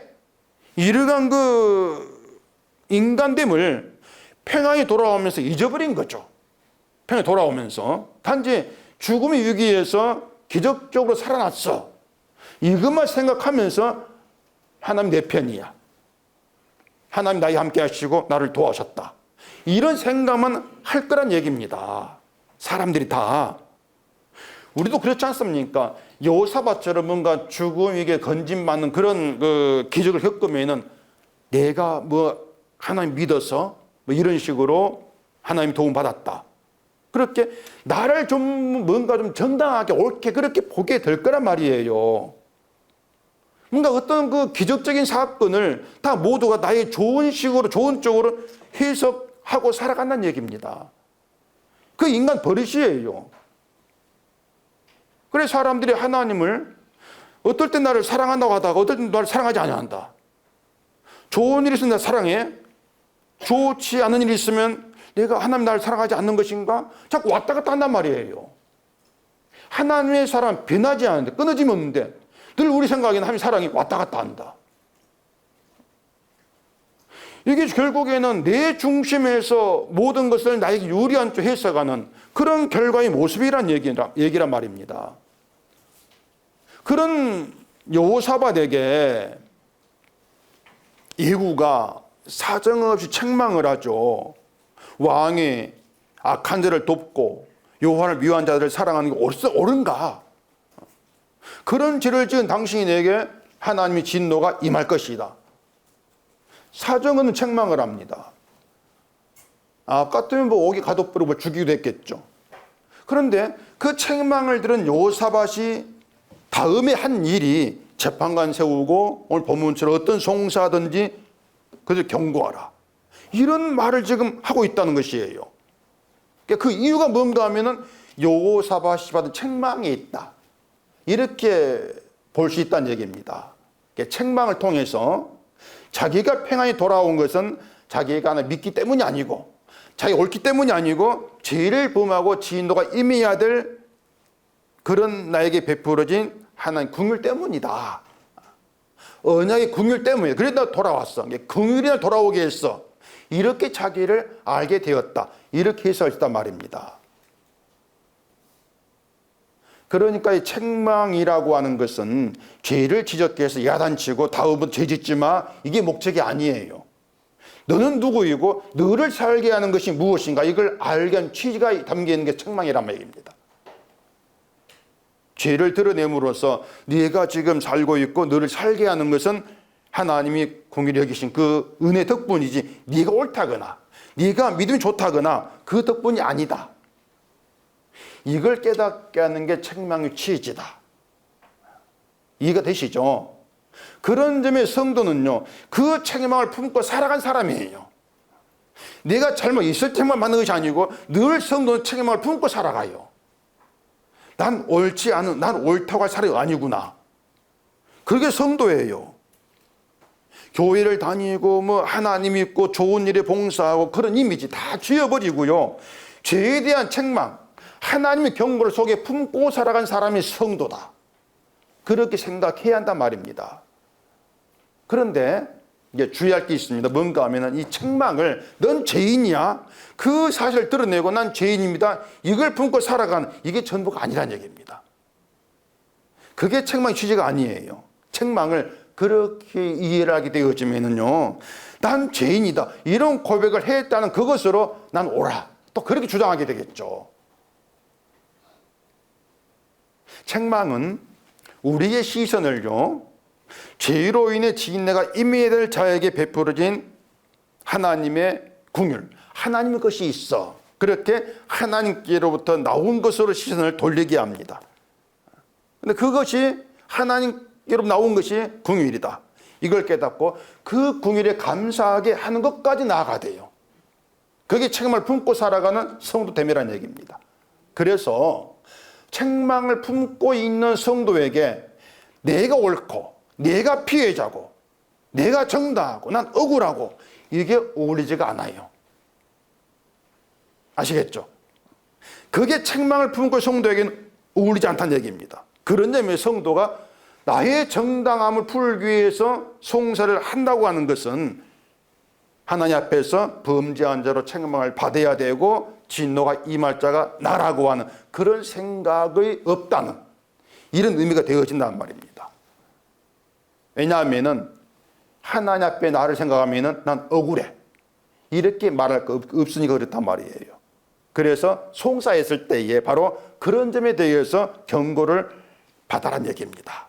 이러한 그 인간됨을 평안히 돌아오면서 잊어버린 거죠. 평안히 돌아오면서 단지 죽음의 위기에서 기적적으로 살아났어. 이것만 생각하면서 하나님 내 편이야. 하나님 나와 함께 하시고 나를 도와주셨다. 이런 생각만 할 거란 얘기입니다. 사람들이 다. 우리도 그렇지 않습니까? 여호사밧처럼 뭔가 죽음에게 건진받는 그런 그 기적을 겪으면은 내가 뭐 하나님 믿어서 뭐 이런 식으로 하나님 도움 받았다. 그렇게 나를 좀 뭔가 좀 정당하게 옳게 그렇게 보게 될 거란 말이에요. 뭔가 어떤 그 기적적인 사건을 다 모두가 나의 좋은 식으로 좋은 쪽으로 해석하고 살아간다는 얘기입니다. 그 인간 버릇이에요. 그래서 사람들이 하나님을 어떨 땐 나를 사랑한다고 하다가 어떨 땐 나를 사랑하지 않는다. 좋은 일이 있으면 나 사랑해. 좋지 않은 일이 있으면 내가 하나님 나를 사랑하지 않는 것인가? 자꾸 왔다 갔다 한단 말이에요. 하나님의 사랑 변하지 않는데 끊어짐이 없는데 늘 우리 생각에는 하나님의 사랑이 왔다 갔다 한다. 이게 결국에는 내 중심에서 모든 것을 나에게 유리한 쪽 해석하는 그런 결과의 모습이란 얘기란 말입니다. 그런 여호사밧에게 예후가 사정없이 책망을 하죠. 왕이 악한 자를 돕고 여호와를 미워한 자들을 사랑하는 게 옳은가? 그런 죄를 지은 당신이 내게 하나님의 진노가 임할 것이다. 사정은 책망을 합니다. 같으면 뭐 옥에 가둬버리고 죽이기도 했겠죠. 그런데 그 책망을 들은 여호사밧이 다음에 한 일이 재판관 세우고 오늘 본문처럼 어떤 송사든지 그들 경고하라. 이런 말을 지금 하고 있다는 것이에요. 그 이유가 뭔가 하면은 여호사밧이 받은 책망이 있다. 이렇게 볼 수 있다는 얘기입니다. 책망을 통해서 자기가 평안히 돌아온 것은 자기가 믿기 때문이 아니고 자기가 옳기 때문이 아니고 죄를 범하고 진노가 임해야 될 그런 나에게 베풀어진 하나님 긍휼 때문이다. 언약의 긍휼 때문이다. 그래서 돌아왔어. 긍휼이 돌아오게 했어. 이렇게 자기를 알게 되었다. 이렇게 해석할 수 있단 말입니다. 그러니까 이 책망이라고 하는 것은 죄를 지적해서 야단치고 다음부터 죄 짓지 마. 이게 목적이 아니에요. 너는 누구이고 너를 살게 하는 것이 무엇인가 이걸 알게 한 취지가 담겨있는 게 책망이란 말입니다. 죄를 드러냄으로써 네가 지금 살고 있고 너를 살게 하는 것은 하나님이 긍휼히 여기신 그 은혜 덕분이지 네가 옳다거나 네가 믿음이 좋다거나 그 덕분이 아니다. 이걸 깨닫게 하는 게 책망의 취지다. 이해가 되시죠? 그런 점에 성도는요, 그 책망을 품고 살아간 사람이에요. 내가 잘못 있을 때만 받는 것이 아니고 늘 성도는 책망을 품고 살아가요. 난 옳지 않은, 난 옳다고 할 사람이 아니구나. 그게 성도예요. 교회를 다니고 뭐 하나님 믿고 좋은 일에 봉사하고 그런 이미지 다 지워버리고요. 죄에 대한 책망, 하나님의 경고를 속에 품고 살아간 사람이 성도다. 그렇게 생각해야 한단 말입니다. 그런데 이제 주의할 게 있습니다. 뭔가 하면은 이 책망을 넌 죄인이야. 그 사실을 드러내고 난 죄인입니다. 이걸 품고 살아가는 이게 전부가 아니란 얘기입니다. 그게 책망의 취지가 아니에요. 책망을 그렇게 이해를 하게 되어지면은요, 난 죄인이다. 이런 고백을 했다는 그것으로 난 옳아. 또 그렇게 주장하게 되겠죠. 책망은 우리의 시선을요, 죄로 인해 진내가 임해야 될 자에게 베풀어진 하나님의 긍휼, 하나님의 것이 있어. 그렇게 하나님께로부터 나온 것으로 시선을 돌리게 합니다. 근데 그것이 하나님께로부터 나온 것이 긍휼이다. 이걸 깨닫고 그 긍휼에 감사하게 하는 것까지 나아가야 돼요. 그게 책망을 품고 살아가는 성도 됨이라는 얘기입니다. 그래서 책망을 품고 있는 성도에게 내가 옳고 내가 피해자고 내가 정당하고 난 억울하고 이게 어울리지가 않아요. 아시겠죠? 그게 책망을 품고 성도에게는 어울리지 않다는 얘기입니다. 그런 점에서 성도가 나의 정당함을 풀기 위해서 송사를 한다고 하는 것은 하나님 앞에서 범죄한 자로 책망을 받아야 되고 진노가 임할 자가 나라고 하는 그런 생각이 없다는 이런 의미가 되어진다는 말입니다. 왜냐하면 하나님 앞에 나를 생각하면 난 억울해. 이렇게 말할 거 없으니까 그렇단 말이에요. 그래서 송사했을 때에 바로 그런 점에 대해서 경고를 받아란 얘기입니다.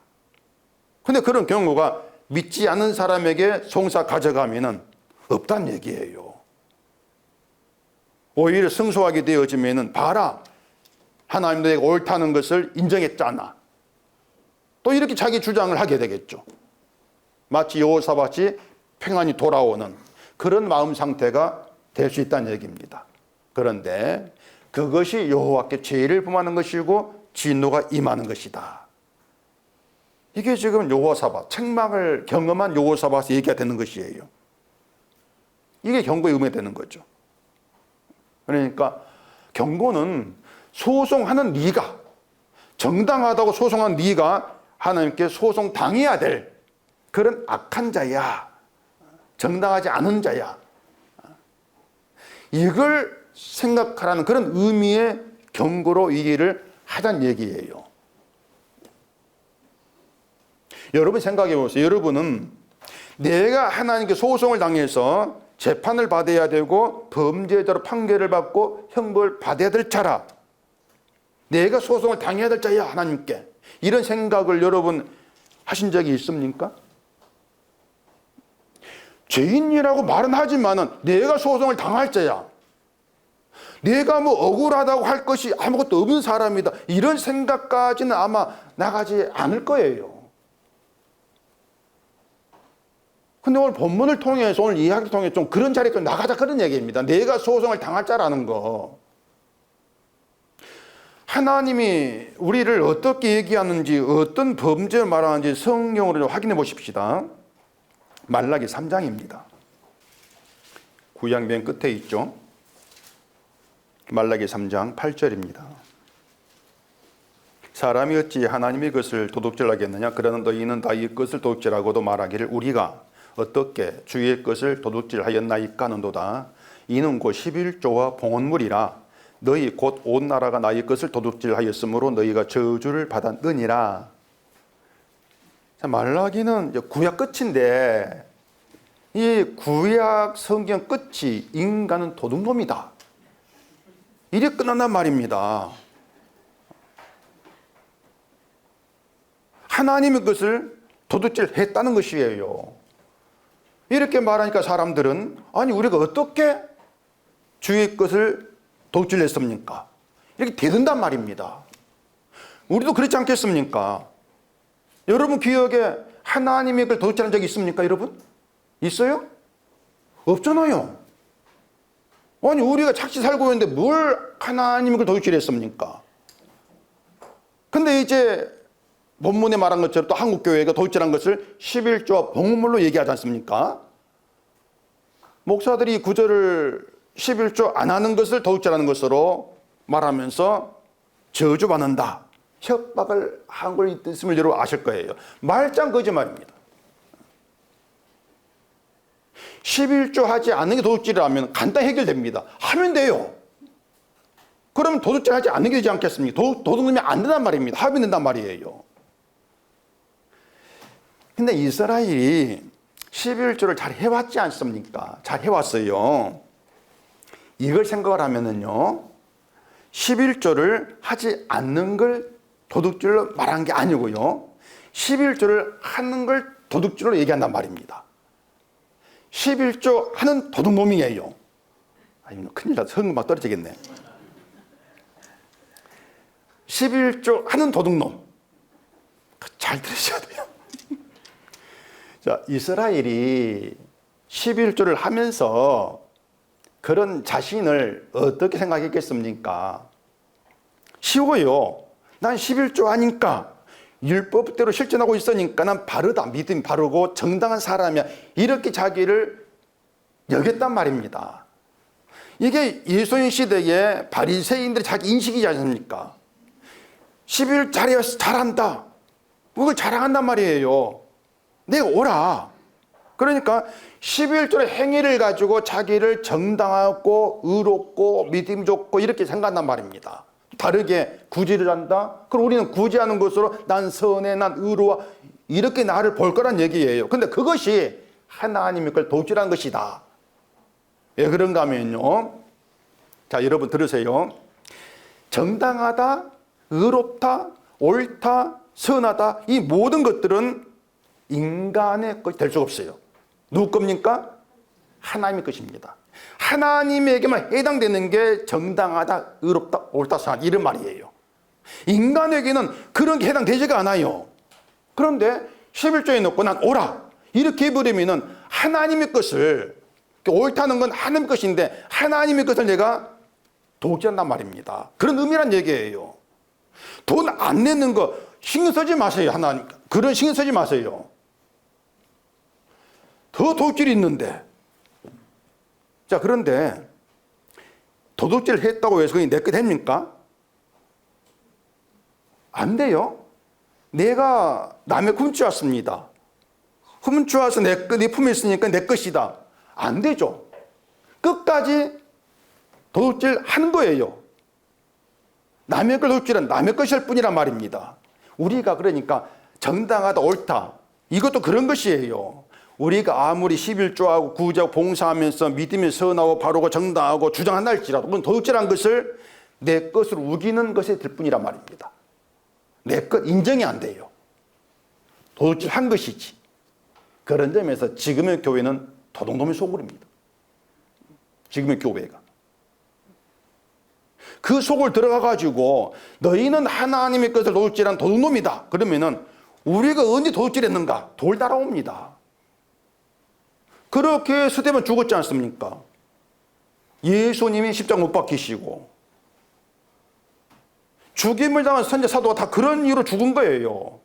근데 그런 경고가 믿지 않는 사람에게 송사 가져가면은 없다는 얘기예요. 오히려 승소하게 되어지면은 봐라, 하나님 너희가 옳다는 것을 인정했잖아. 또 이렇게 자기 주장을 하게 되겠죠. 마치 여호사밧이 평안히 돌아오는 그런 마음 상태가 될 수 있다는 얘기입니다. 그런데 그것이 여호와께 죄를 범하는 것이고 진노가 임하는 것이다. 이게 지금 여호사밧, 책망을 경험한 여호사밧이 얘기가 되는 것이에요. 이게 경고의 의미가 되는 거죠. 그러니까 경고는 소송하는 네가, 정당하다고 소송한 네가 하나님께 소송당해야 될 그런 악한 자야, 정당하지 않은 자야, 이걸 생각하라는 그런 의미의 경고로 이 일을 하자는 얘기예요. 여러분 생각해 보세요. 여러분은 내가 하나님께 소송을 당해서 재판을 받아야 되고 범죄자로 판결을 받고 형벌을 받아야 될 자라, 내가 소송을 당해야 될 자야 하나님께, 이런 생각을 여러분 하신 적이 있습니까? 죄인이라고 말은 하지만은 내가 소송을 당할 자야, 내가 뭐 억울하다고 할 것이 아무것도 없는 사람이다, 이런 생각까지는 아마 나가지 않을 거예요. 근데 오늘 본문을 통해서, 오늘 이야기를 통해서 좀 그런 자리에 좀 나가자, 그런 얘기입니다. 내가 소송을 당할 자라는 거. 하나님이 우리를 어떻게 얘기하는지, 어떤 범죄를 말하는지 성경으로 좀 확인해 보십시다. 말라기 3장입니다. 구약 맨 끝에 있죠. 말라기 3장 8절입니다. 사람이 어찌 하나님의 것을 도둑질하겠느냐? 그러나 너희는 다의 것을 도둑질하고도 말하기를 우리가 어떻게 주의 것을 도둑질하였나이까 하는도다. 이는 곧 11조와 봉헌물이라. 너희 곧 온 나라가 나의 것을 도둑질하였으므로 너희가 저주를 받았느니라. 자, 말라기는 구약 끝인데 이 구약 성경 끝이 인간은 도둑놈이다, 이래 끝난단 말입니다. 하나님의 것을 도둑질했다는 것이에요. 이렇게 말하니까 사람들은, 아니 우리가 어떻게 주의 것을 도둑질했습니까? 이렇게 대든단 말입니다. 우리도 그렇지 않겠습니까? 여러분 기억에 하나님의 걸 도둑질한 적이 있습니까, 여러분? 있어요? 없잖아요. 아니 우리가 착시 살고 있는데 뭘 하나님의 걸 도둑질했습니까? 근데 이제 본문에 말한 것처럼 또 한국교회가 도둑질한 것을 11조와 봉헌물로 얘기하지 않습니까? 목사들이 이 구절을 11조 안 하는 것을 도둑질하는 것으로 말하면서 저주받는다, 협박을 한 걸 있음을 여러분 아실 거예요. 말짱 거짓말입니다. 11조 하지 않는 게 도둑질이라면 간단히 해결됩니다. 하면 돼요. 그러면 도둑질 하지 않는 게 되지 않겠습니까? 도둑놈이 안 된단 말입니다. 합의 된단 말이에요. 근데 이스라엘이 11조를 잘 해왔지 않습니까? 잘 해왔어요. 이걸 생각을 하면은요, 11조를 하지 않는 걸 도둑질로 말한 게 아니고요, 11조를 하는 걸 도둑질로 얘기한단 말입니다. 11조 하는 도둑놈이에요. 아니, 큰일 나서 성금 막 떨어지겠네. 11조 하는 도둑놈. 잘 들으셔야 돼요. 자, 이스라엘이 11조를 하면서 그런 자신을 어떻게 생각했겠습니까? 쉬워요. 난 11조 하니까, 율법대로 실천하고 있으니까 난 바르다, 믿음이 바르고 정당한 사람이야, 이렇게 자기를 여겼단 말입니다. 이게 예수님 시대에 바리새인들의 자기 인식이지 않습니까? 11조 잘한다, 그걸 자랑한단 말이에요. 내가 오라. 그러니까 11조의 행위를 가지고 자기를 정당하고 의롭고 믿음 좋고 이렇게 생각한단 말입니다. 다르게 구제를 한다? 그럼 우리는 구제하는 것으로 난 선해, 난 의로워, 이렇게 나를 볼 거란 얘기예요. 근데 그것이 하나님의 걸 도둑질한 것이다. 왜 그런가 하면요, 자, 여러분 들으세요. 정당하다, 의롭다, 옳다, 선하다, 이 모든 것들은 인간의 것이 될 수가 없어요. 누구 겁니까? 하나님의 것입니다. 하나님에게만 해당되는 게 정당하다, 의롭다, 옳다, 선하다 이런 말이에요. 인간에게는 그런 게 해당되지가 않아요. 그런데 11조에 넣고 난 옳아 이렇게 해버리면은 하나님의 것을, 옳다는 건 하나님의 것인데 하나님의 것을 내가 도둑질한단 말입니다. 그런 의미란 얘기예요. 돈 안 내는 거 신경 쓰지 마세요. 하나님 그런 신경 쓰지 마세요. 더 도둑질이 있는데. 자, 그런데 도둑질을 했다고 해서 그게 내 것 됩니까? 안 돼요. 내가 남의 훔쳐왔습니다. 훔쳐와서 내 품에 있으니까 내 것이다. 안 되죠. 끝까지 도둑질 하는 거예요. 남의 걸 도둑질은 남의 것일 뿐이란 말입니다. 우리가 그러니까 정당하다, 옳다. 이것도 그런 것이에요. 우리가 아무리 11조하고 구제하고 봉사하면서 믿음이 선하고 바르고 정당하고 주장한다 할지라도 그건 도둑질한 것을 내 것으로 우기는 것이 될 뿐이란 말입니다. 내 것 인정이 안 돼요. 도둑질한 것이지. 그런 점에서 지금의 교회는 도둑놈의 소굴입니다. 지금의 교회가. 그 속을 들어가가지고 너희는 하나님의 것을 도둑질한 도둑놈이다. 그러면은 우리가 언제 도둑질했는가? 돌 따라옵니다. 그렇게 스데반 죽었지 않습니까? 예수님이 십자가 못 박히시고 죽임을 당한 선지 사도가 다 그런 이유로 죽은 거예요.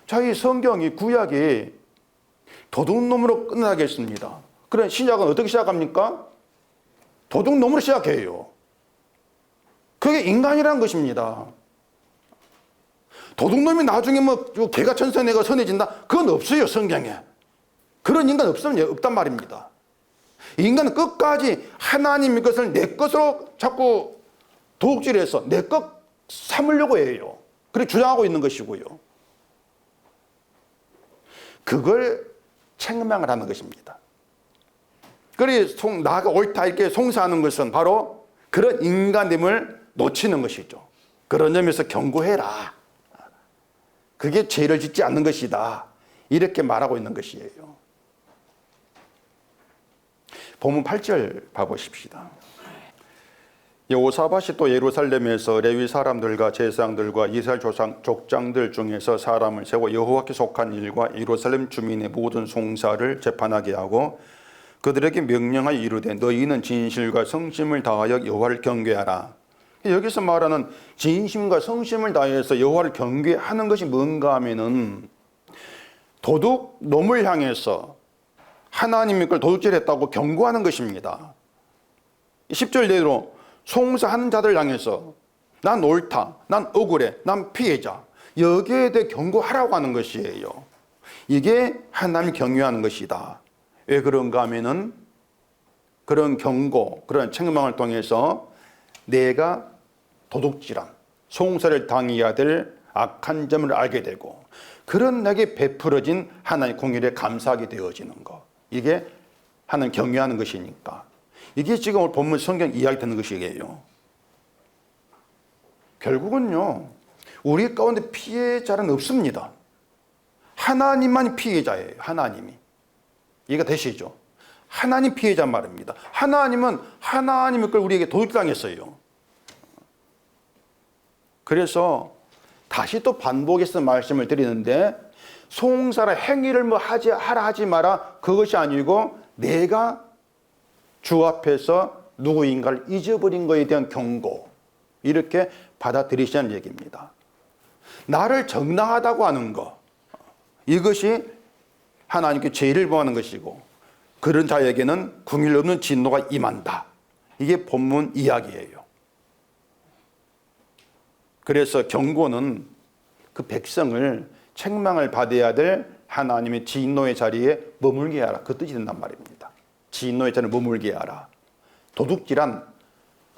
자, 이 성경이 구약이 도둑놈으로 끝나겠습니다. 그런 신약은 어떻게 시작합니까? 도둑놈으로 시작해요. 그게 인간이라는 것입니다. 도둑놈이 나중에 뭐 개가 천선해가 선해진다? 그건 없어요, 성경에. 그런 인간 없단 말입니다. 인간은 끝까지 하나님의 것을 내 것으로 자꾸 도둑질해서 내 것 삼으려고 해요. 그렇게 주장하고 있는 것이고요. 그걸 책망을 하는 것입니다. 그래서 나가 옳다 이렇게 송사하는 것은 바로 그런 인간됨을 놓치는 것이죠. 그런 점에서 경고해라. 그게 죄를 짓지 않는 것이다. 이렇게 말하고 있는 것이에요. 본문 8절 봐보십시다. 여호사밧이 또 예루살렘에서 레위 사람들과 제사장들과 이스라엘 족장들 중에서 사람을 세워 여호와께 속한 일과 예루살렘 주민의 모든 송사를 재판하게 하고 그들에게 명령하여 이르되 너희는 진실과 성심을 다하여 여호와를 경외하라. 여기서 말하는 진심과 성심을 다해서 여호와를 경외하는 것이 뭔가 하면은 도둑놈을 향해서 하나님의 걸 도둑질했다고 경고하는 것입니다. 10절대로 송사하는 자들 향해서 난 옳다, 난 억울해, 난 피해자, 여기에 대해 경고하라고 하는 것이에요. 이게 하나님 경외하는 것이다. 왜 그런가 하면은 그런 경고, 그런 책망을 통해서 내가 도둑질한, 송사를 당해야 될 악한 점을 알게 되고 그런 내게 베풀어진 하나님의 공의에 감사하게 되어지는 것. 이게 하나님 경외하는 것이니까. 이게 지금 오늘 본문 성경 이야기 되는 것이에요. 결국은요, 우리 가운데 피해자는 없습니다. 하나님만이 피해자예요. 하나님이. 이해가 되시죠? 하나님 피해자 말입니다. 하나님은 하나님의 걸 우리에게 도둑당했어요. 그래서 다시 또 반복해서 말씀을 드리는데 송사라 행위를 뭐 하라 하지 마라 그것이 아니고 내가 주 앞에서 누구인가를 잊어버린 것에 대한 경고 이렇게 받아들이시는 얘기입니다. 나를 정당하다고 하는 것 이것이 하나님께 죄를 범하는 것이고 그런 자에게는 긍휼 없는 진노가 임한다. 이게 본문 이야기예요. 그래서 경고는 그 백성을 책망을 받아야 될 하나님의 진노의 자리에 머물게 하라. 그 뜻이 된단 말입니다. 진노의 자리에 머물게 하라. 도둑질한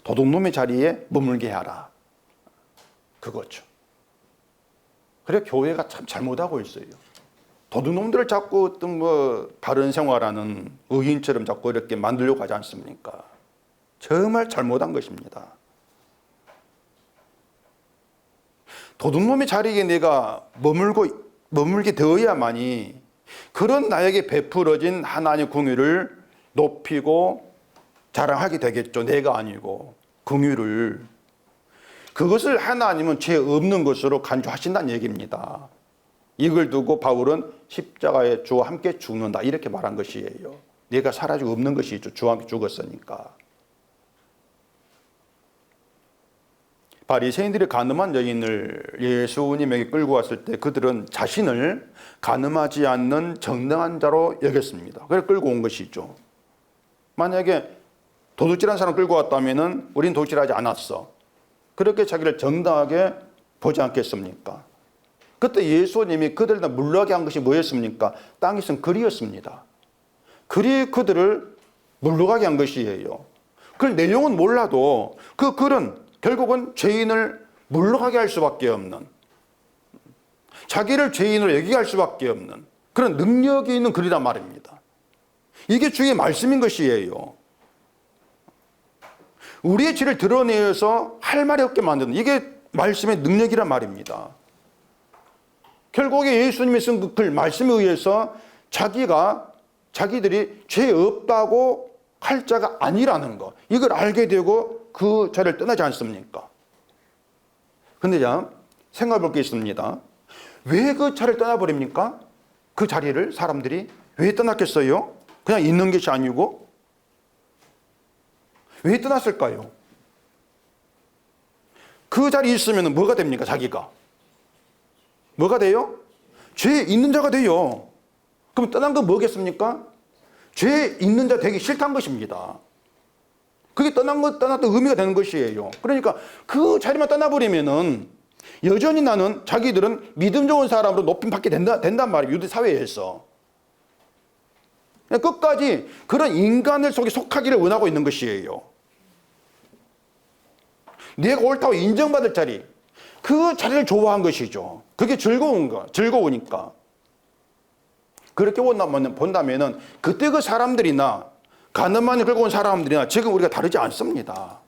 도둑놈의 자리에 머물게 하라. 그거죠. 그래 교회가 참 잘못하고 있어요. 도둑놈들을 자꾸 어떤 뭐 바른 생활하는 의인처럼 자꾸 이렇게 만들려고 하지 않습니까? 정말 잘못한 것입니다. 도둑놈의 자리에 내가 머물게 되어야만이 그런 나에게 베풀어진 하나님의 긍휼을 높이고 자랑하게 되겠죠. 내가 아니고 긍휼을. 그것을 하나님은 죄 없는 것으로 간주하신다는 얘기입니다. 이걸 두고 바울은 십자가에 주와 함께 죽는다 이렇게 말한 것이에요. 내가 사라지고 없는 것이죠. 주와 함께 죽었으니까. 바리새인들이 가늠한 여인을 예수님에게 끌고 왔을 때 그들은 자신을 가늠하지 않는 정당한 자로 여겼습니다. 그래서 끌고 온 것이죠. 만약에 도둑질한 사람 끌고 왔다면 우린 도둑질하지 않았어. 그렇게 자기를 정당하게 보지 않겠습니까? 그때 예수님이 그들을 물러가게 한 것이 뭐였습니까? 땅에 쓴 글이었습니다. 글이 그들을 물러가게 한 것이에요. 그 내용은 몰라도 그 글은 결국은 죄인을 물러가게 할 수밖에 없는, 자기를 죄인으로 여기게 할 수밖에 없는 그런 능력이 있는 글이란 말입니다. 이게 주의 말씀인 것이에요. 우리의 죄를 드러내서 할 말이 없게 만드는 이게 말씀의 능력이란 말입니다. 결국에 예수님이 쓴 그 글, 말씀에 의해서 자기들이 죄 없다고 할 자가 아니라는 거, 이걸 알게 되고 그 자리를 떠나지 않습니까? 근데 자, 생각해 볼 게 있습니다. 왜 그 자리를 떠나버립니까? 그 자리를 사람들이 왜 떠났겠어요? 그냥 있는 것이 아니고 왜 떠났을까요? 그 자리에 있으면 뭐가 됩니까? 자기가 뭐가 돼요? 죄 있는 자가 돼요. 그럼 떠난 건 뭐겠습니까? 죄 있는 자 되기 싫다는 것입니다. 그게 떠났던 의미가 되는 것이에요. 그러니까 그 자리만 떠나버리면은 여전히 자기들은 믿음 좋은 사람으로 높임 받게 된단 말이에요. 유대 사회에서. 끝까지 그런 인간을 속에 속하기를 원하고 있는 것이에요. 내가 옳다고 인정받을 자리, 그 자리를 좋아한 것이죠. 그게 즐거우니까. 그렇게 본다면은 그때 그 사람들이나 가늠한을 끌고 온 사람들이나 지금 우리가 다르지 않습니다.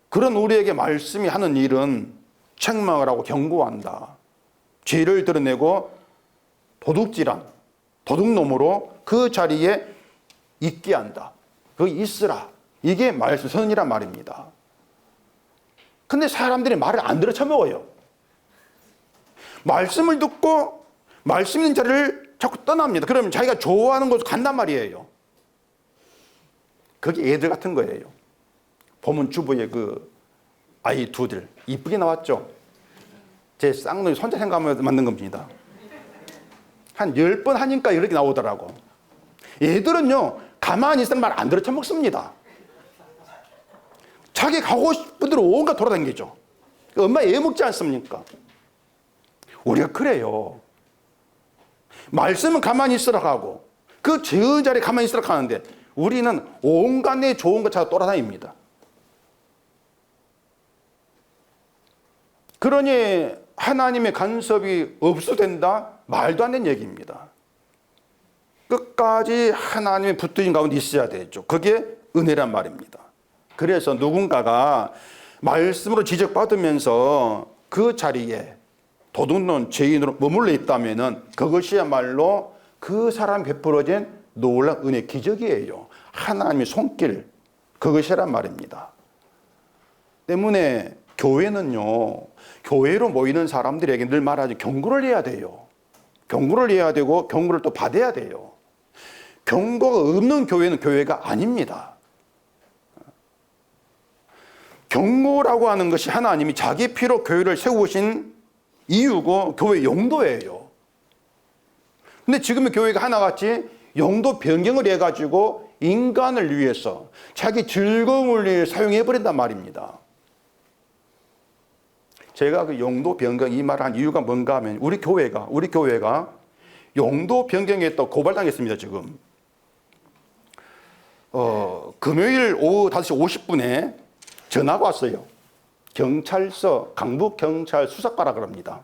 그런 우리에게 말씀이 하는 일은 책망을 하고 경고한다. 죄를 드러내고 도둑놈으로 그 자리에 있게 한다. 거기 있으라. 이게 말씀 선이란 말입니다. 근데 사람들이 말을 안 들어 쳐먹어요. 말씀을 듣고 말씀 있는 자리를 자꾸 떠납니다. 그러면 자기가 좋아하는 곳으로 간단 말이에요. 그게 애들 같은 거예요. 보면 주부의 그 아이 두들 이쁘게 나왔죠. 제 쌍둥이 손자 생각하면서 만든 겁니다. 한 10번 하니까 이렇게 나오더라고. 얘들은요 가만히 있으면 말 안 들어 쳐먹습니다. 자기 가고 싶은 대로 온갖 돌아다니죠. 엄마 애 먹지 않습니까? 우리가 그래요. 말씀은 가만히 있으라고 하고 그 죄의 자리에 가만히 있으라고 하는데 우리는 온갖 내 좋은 것 찾아 돌아다닙니다. 그러니 하나님의 간섭이 없어된다? 말도 안 되는 얘기입니다. 끝까지 하나님의 붙드신 가운데 있어야 되죠. 그게 은혜란 말입니다. 그래서 누군가가 말씀으로 지적받으면서 그 자리에 도둑놈 죄인으로 머물러 있다면 그것이야말로 그 사람 베풀어진 놀라운 은혜 기적이에요. 하나님의 손길, 그것이란 말입니다. 때문에 교회는요, 교회로 모이는 사람들에게 늘 말하죠. 경고를 해야 돼요. 경고를 해야 되고 경고를 또 받아야 돼요. 경고가 없는 교회는 교회가 아닙니다. 경고라고 하는 것이 하나님이 자기 피로 교회를 세우신 이유고 교회 용도예요. 근데 지금의 교회가 하나같이 용도 변경을 해가지고 인간을 위해서 자기 즐거움을 위해 사용해버린단 말입니다. 제가 그 용도 변경 이 말을 한 이유가 뭔가 하면 우리 교회가 용도 변경에 또 고발당했습니다. 지금 금요일 오후 5시 50분에 전화가 왔어요. 경찰서 강북경찰 수사과라 그럽니다.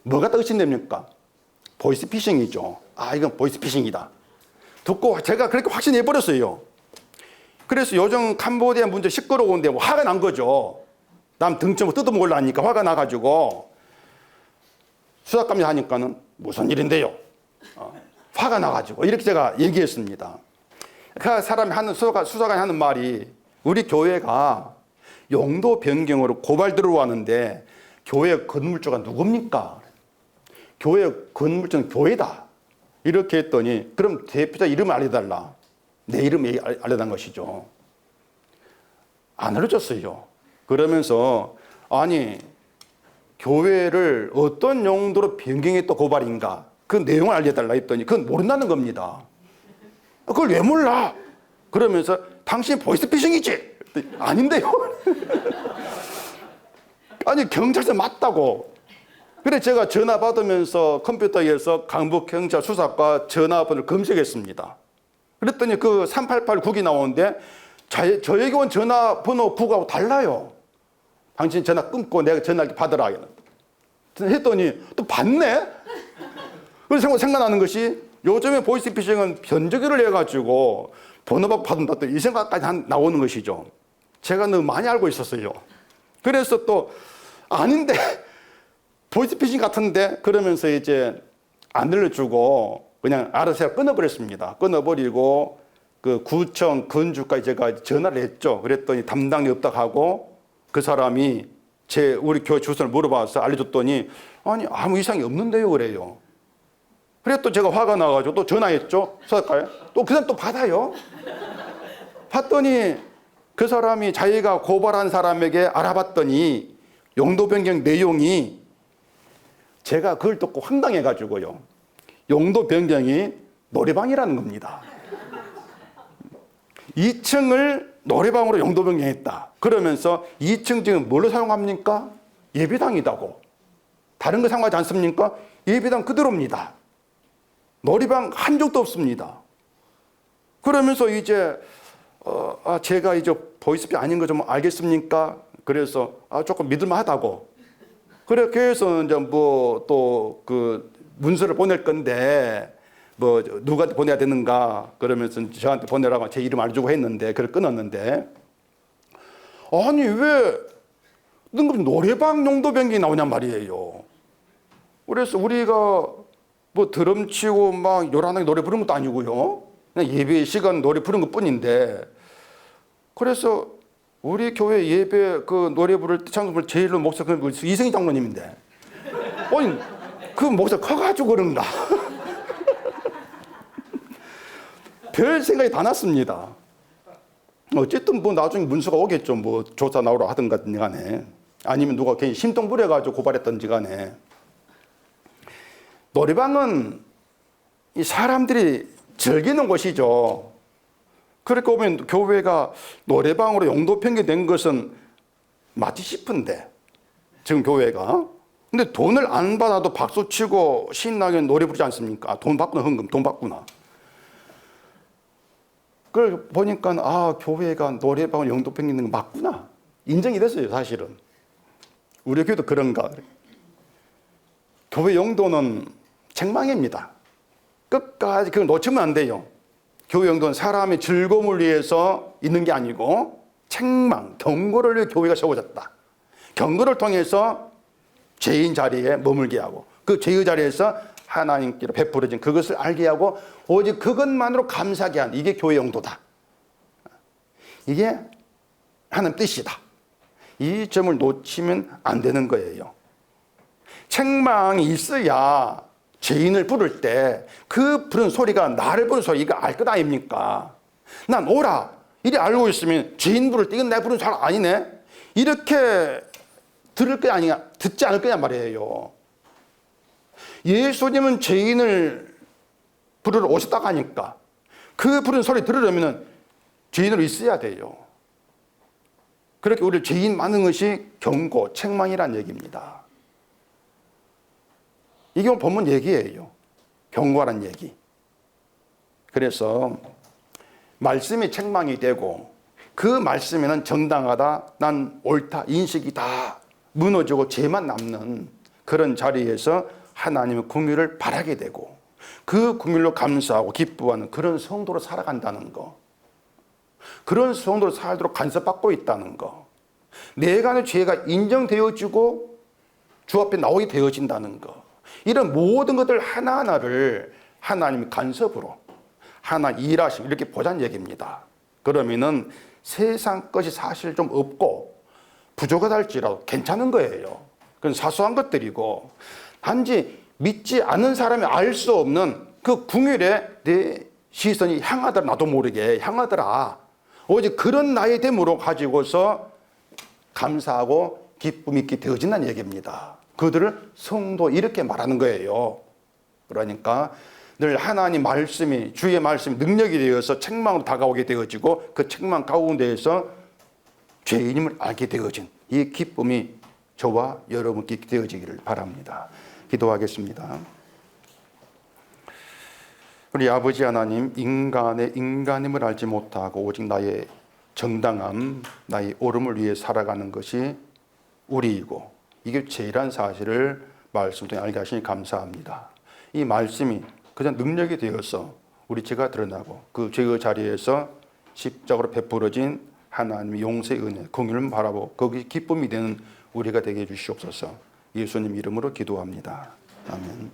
뭐가 더 의심됩니까? 보이스피싱이죠. 아, 이건 보이스피싱이다. 듣고 제가 그렇게 확신해버렸어요. 그래서 요즘 캄보디아 문제 시끄러운데 뭐 화가 난 거죠. 남 등쳐서 뜯어먹으려니까 화가 나가지고 수사감리 하니까는 무슨 일인데요? 화가 나가지고 이렇게 제가 얘기했습니다. 그 사람이 하는 수사관이 하는 말이 우리 교회가 용도 변경으로 고발 들어왔는데 교회 건물주가 누굽니까? 교회 건물주는 교회다. 이렇게 했더니 그럼 대표자 이름을 알려달라. 내 이름 알려달라는 것이죠. 안 알려줬어요. 그러면서 아니 교회를 어떤 용도로 변경했던 고발인가 그 내용을 알려달라 했더니 그건 모른다는 겁니다. 그걸 왜 몰라? 그러면서 당신 보이스피싱이지? 아닌데요. 아니 경찰서 맞다고. 그래 제가 전화 받으면서 컴퓨터에서 강북경찰 수사과 전화번호를 검색했습니다. 그랬더니 그 3889기 나오는데 저에게 온 전화번호 9하고 달라요. 당신 전화 끊고 내가 전화를 받으라 했더니 또 받네? 그래서 생각나는 것이 요즘에 보이스피싱은 변조기를 해가지고 번호 받는다 또 이 생각까지 나오는 것이죠. 제가 너무 많이 알고 있었어요. 그래서 또 아닌데 보이스피싱 같은데 그러면서 이제 안 들려주고 그냥 알아서 끊어버렸습니다. 끊어버리고 그 구청 건주까지 제가 전화를 했죠. 그랬더니 담당이 없다고 하고 그 사람이 우리 교회 주소를 물어봐서 알려줬더니 아니 아무 이상이 없는데요 그래요. 그래 또 제가 화가 나가지고 또 전화했죠. 수사과에. 또 그 사람 또 받아요. 봤더니 그 사람이 자기가 고발한 사람에게 알아봤더니 용도 변경 내용이 제가 그걸 듣고 황당해가지고요. 용도 변경이 노래방이라는 겁니다. 2층을 노래방으로 용도 변경했다. 그러면서 2층 지금 뭘로 사용합니까? 예배당이다고. 다른 거 사용하지 않습니까? 예배당 그대로입니다. 노래방 한 적도 없습니다. 그러면서 이제 제가 이제 보이스피 아닌 거 좀 알겠습니까? 그래서 조금 믿을만하다고. 그렇게 해서 이제 뭐 또 그 문서를 보낼 건데 뭐 누구한테 보내야 되는가 그러면서 저한테 보내라고 제 이름 알려주고 했는데 그걸 끊었는데 아니 왜 노래방 용도 변경이 나오냔 말이에요. 그래서 우리가 뭐 드럼 치고 막 요란하게 노래 부르는 것도 아니고요. 그냥 예배 시간 노래 부르는 것 뿐인데 그래서 우리 교회 예배 그 노래 부를 때 찬송을 제일로 목사 그 이승희 장로님인데 아니 그 목사 커가지고 그런가 별 생각이 다 났습니다. 어쨌든 뭐 나중에 문서가 오겠죠. 뭐 조사 나오라 하든가 간에 아니면 누가 괜히 심통 부려가지고 고발했던지 간에 노래방은 이 사람들이 즐기는 곳이죠. 그렇게 보면 교회가 노래방으로 용도 변경된 것은 맞지 싶은데 지금 교회가 근데 돈을 안 받아도 박수치고 신나게 노래 부르지 않습니까? 돈 받구나 헌금 돈 받구나. 그걸 보니까 교회가 노래방으로 용도 변경된 거 맞구나 인정이 됐어요. 사실은 우리 교회도 그런가. 교회 용도는 책망입니다. 끝까지 그걸 놓치면 안 돼요. 교회 용도는 사람의 즐거움을 위해서 있는 게 아니고 책망, 경고를 위해 교회가 세워졌다. 경고를 통해서 죄인 자리에 머물게 하고 그 죄의 자리에서 하나님께로 베풀어진 그것을 알게 하고 오직 그것만으로 감사하게 하는 이게 교회 용도다. 이게 하나님 뜻이다. 이 점을 놓치면 안 되는 거예요. 책망이 있어야 죄인을 부를 때 그 부른 소리가 나를 부른 소리가 알 것 아닙니까? 난 오라 이리 알고 있으면 죄인 부를 때 이건 내 부른 소리 아니네 이렇게 들을 거 아니야 듣지 않을 거냐 말이에요. 예수님은 죄인을 부르러 오셨다고 하니까 그 부른 소리 들으려면 죄인으로 있어야 돼요. 그렇게 우리 죄인 많은 것이 경고, 책망이란 얘기입니다. 이게 본문 얘기예요. 경고하는 얘기. 그래서 말씀이 책망이 되고 그 말씀에는 정당하다, 난 옳다, 인식이 다 무너지고 죄만 남는 그런 자리에서 하나님의 긍휼을 바라게 되고 그 긍휼로 감사하고 기뻐하는 그런 성도로 살아간다는 거, 그런 성도로 살도록 간섭받고 있다는 거, 내 간의 죄가 인정되어지고 주 앞에 나오게 되어진다는 거, 이런 모든 것들 하나하나를 하나님의 간섭으로 하나 일하시고 이렇게 보자는 얘기입니다. 그러면은 세상 것이 사실 좀 없고 부족하다 할지라도 괜찮은 거예요. 그건 사소한 것들이고, 단지 믿지 않는 사람이 알 수 없는 그 긍휼에 내 시선이 향하더라, 나도 모르게 향하더라. 오직 그런 나의 됨으로 가지고서 감사하고 기쁨이 있게 되어진다는 얘기입니다. 그들을 성도 이렇게 말하는 거예요. 그러니까 늘 하나님 말씀이, 주의 말씀이 능력이 되어서 책망으로 다가오게 되어지고 그 책망 가운데에서 죄인임을 알게 되어진 이 기쁨이 저와 여러분께 되어지기를 바랍니다. 기도하겠습니다. 우리 아버지 하나님, 인간의 인간임을 알지 못하고 오직 나의 정당함, 나의 옳음을 위해 살아가는 것이 우리이고 이게 죄란 사실을 말씀 통해 알게 하시니 감사합니다. 이 말씀이 그냥 능력이 되어서 우리 죄가 드러나고 그 죄의 자리에서 십자가로 베풀어진 하나님의 용서의 은혜, 긍휼을 바라보고 거기 기쁨이 되는 우리가 되게 해주시옵소서. 예수님 이름으로 기도합니다. 아멘.